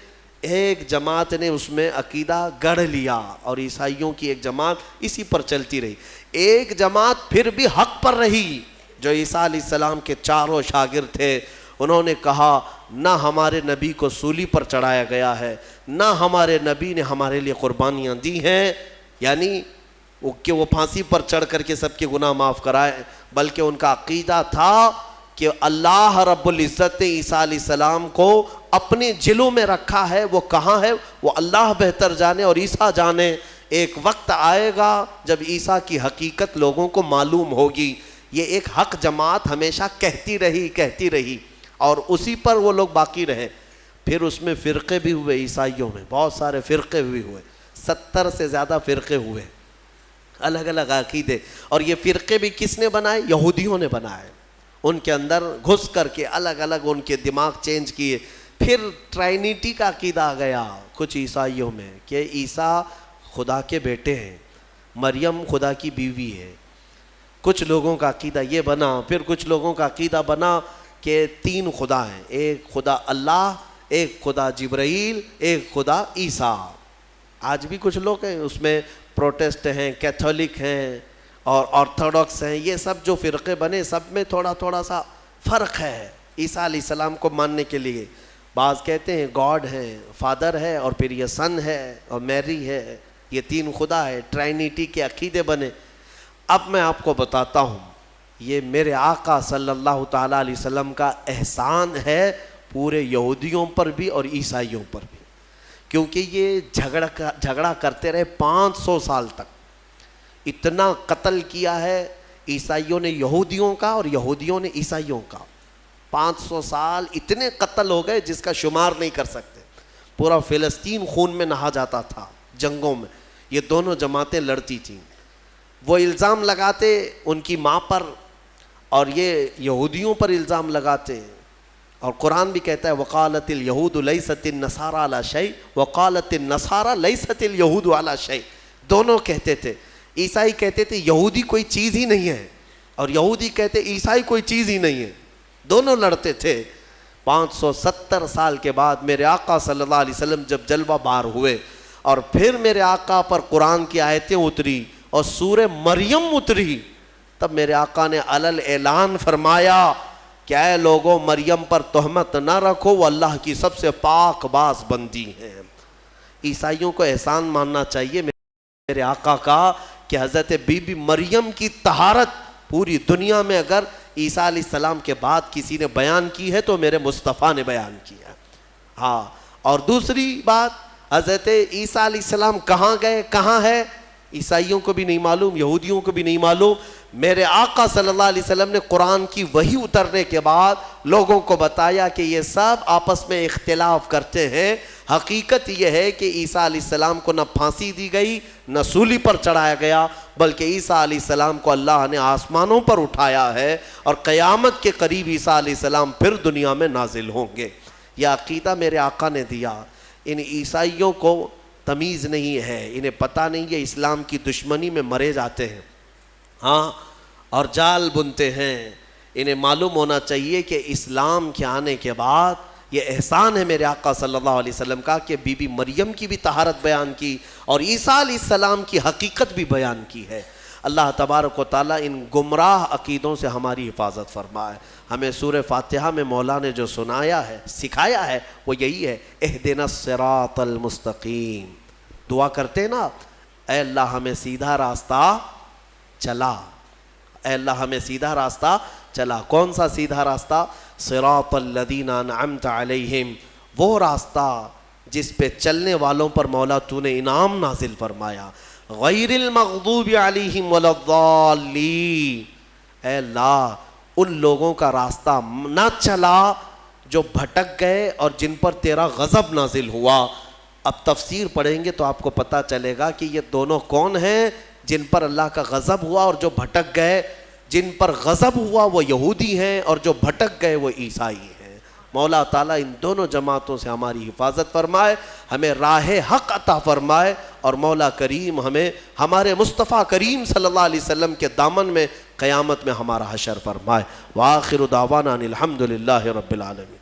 ایک جماعت نے اس میں عقیدہ گڑھ لیا اور عیسائیوں کی ایک جماعت اسی پر چلتی رہی. ایک جماعت پھر بھی حق پر رہی جو عیسیٰ علیہ السلام کے چاروں شاگرد تھے. انہوں نے کہا نہ ہمارے نبی کو سولی پر چڑھایا گیا ہے، نہ ہمارے نبی نے ہمارے لیے قربانیاں دی ہیں، یعنی کہ وہ پھانسی پر چڑھ کر کے سب کے گناہ معاف کرائے، بلکہ ان کا عقیدہ تھا کہ اللہ رب العزت نے عیسیٰ علیہ السلام کو اپنے جلوں میں رکھا ہے. وہ کہاں ہے وہ اللہ بہتر جانے اور عیسیٰ جانے. ایک وقت آئے گا جب عیسیٰ کی حقیقت لوگوں کو معلوم ہوگی. یہ ایک حق جماعت ہمیشہ کہتی رہی اور اسی پر وہ لوگ باقی رہے. پھر اس میں فرقے بھی ہوئے، عیسائیوں میں بہت سارے فرقے بھی ہوئے، 70 سے زیادہ فرقے ہوئے، الگ الگ عقیدے. اور یہ فرقے بھی کس نے بنائے؟ یہودیوں نے بنائے. ان کے اندر گھس کر کے الگ الگ ان کے دماغ چینج کیے. پھر ٹرائنیٹی کا عقیدہ آ گیا کچھ عیسائیوں میں کہ عیسیٰ خدا کے بیٹے ہیں، مریم خدا کی بیوی ہے. کچھ لوگوں کا عقیدہ یہ بنا. پھر کچھ لوگوں کا عقیدہ بنا کہ 3 خدا ہیں، ایک خدا اللہ، ایک خدا جبرائیل، ایک خدا عیسیٰ. آج بھی کچھ لوگ ہیں اس میں، پروٹسٹ ہیں، کیتھولک ہیں اور آرتھوڈاکس ہیں. یہ سب جو فرقے بنے سب میں تھوڑا تھوڑا سا فرق ہے عیسیٰ علیہ السلام کو ماننے کے لیے. بعض کہتے ہیں گاڈ ہے، فادر ہے، اور پھر یہ سن ہے اور میری ہے، یہ 3 خدا ہے. ٹرائنیٹی کے عقیدے بنے. اب میں آپ کو بتاتا ہوں یہ میرے آقا صلی اللہ تعالیٰ علیہ وسلم کا احسان ہے پورے یہودیوں پر بھی اور عیسائیوں پر بھی، کیونکہ یہ جھگڑا کرتے رہے 500 سال تک. اتنا قتل کیا ہے، عیسائیوں نے یہودیوں کا اور یہودیوں نے عیسائیوں کا 500 سال اتنے قتل ہو گئے جس کا شمار نہیں کر سکتے. پورا فلسطین خون میں نہا جاتا تھا جنگوں میں. یہ دونوں جماعتیں لڑتی تھیں. وہ الزام لگاتے ان کی ماں پر اور یہ یہودیوں پر الزام لگاتے. اور قرآن بھی کہتا ہے وقالت الیہود لیست النصارى علی شیء وقالت النصارى لیست الیہود علی شیء. دونوں کہتے تھے. عیسائی کہتے تھے یہودی کوئی چیز ہی نہیں ہے اور یہودی کہتے عیسائی کوئی چیز ہی نہیں ہے. دونوں لڑتے تھے. 570 سال کے بعد میرے آقا صلی اللہ علیہ وسلم جب جلوہ بار ہوئے اور پھر میرے آقا پر قرآن کی آیتیں اتری اور سورہ مریم اتری, تب میرے آقا نے علل اعلان فرمایا کہ اے لوگوں مریم پر تہمت نہ رکھو, وہ اللہ کی سب سے پاک باز بندی ہیں. عیسائیوں کو احسان ماننا چاہیے میرے آقا کا کہ حضرت بی بی مریم کی طہارت پوری دنیا میں اگر عیسیٰ علیہ السلام کے بعد کسی نے بیان کی ہے تو میرے مصطفیٰ نے بیان کیا. ہاں, اور دوسری بات حضرت عیسیٰ علیہ السلام کہاں گئے کہاں ہے عیسائیوں کو بھی نہیں معلوم, یہودیوں کو بھی نہیں معلوم. میرے آقا صلی اللہ علیہ وسلم نے قرآن کی وحی اترنے کے بعد لوگوں کو بتایا کہ یہ سب آپس میں اختلاف کرتے ہیں. حقیقت یہ ہے کہ عیسیٰ علیہ السلام کو نہ پھانسی دی گئی نہ سولی پر چڑھایا گیا, بلکہ عیسیٰ علیہ السلام کو اللہ نے آسمانوں پر اٹھایا ہے اور قیامت کے قریب عیسیٰ علیہ السلام پھر دنیا میں نازل ہوں گے. یہ عقیدہ میرے آقا نے دیا. ان عیسائیوں کو تمیز نہیں ہے, انہیں پتہ نہیں ہے اسلام کی دشمنی میں مرے جاتے ہیں ہاں اور جال بنتے ہیں. انہیں معلوم ہونا چاہیے کہ اسلام کے آنے کے بعد یہ احسان ہے میرے آقا صلی اللہ علیہ وسلم کا کہ بی بی مریم کی بھی طہارت بیان کی اور عیسیٰ علیہ السلام کی حقیقت بھی بیان کی ہے. اللہ تبارک و تعالیٰ ان گمراہ عقیدوں سے ہماری حفاظت فرمائے. ہمیں سورہ فاتحہ میں مولا نے جو سنایا ہے سکھایا ہے وہ یہی ہے اہدنا الصراط المستقیم. دعا کرتے نا اے اللہ ہمیں سیدھا راستہ چلا, اے اللہ ہمیں سیدھا راستہ چلا. کون سا سیدھا راستہ؟ صراط الذین انعمت علیہم, وہ راستہ جس پہ چلنے والوں پر مولا تو نے انعام نازل فرمایا. غیر المغضوب علیہم ولا الضالین, اے اللہ ان لوگوں کا راستہ نہ چلا جو بھٹک گئے اور جن پر تیرا غضب نازل ہوا. اب تفسیر پڑھیں گے تو آپ کو پتہ چلے گا کہ یہ دونوں کون ہیں جن پر اللہ کا غضب ہوا اور جو بھٹک گئے. جن پر غضب ہوا وہ یہودی ہیں اور جو بھٹک گئے وہ عیسائی ہیں. مولا تعالیٰ ان دونوں جماعتوں سے ہماری حفاظت فرمائے, ہمیں راہ حق عطا فرمائے اور مولا کریم ہمیں ہمارے مصطفیٰ کریم صلی اللہ علیہ وسلم کے دامن میں قیامت میں ہمارا حشر فرمائے. وآخر دعوانا ان الحمد للہ رب العالمین.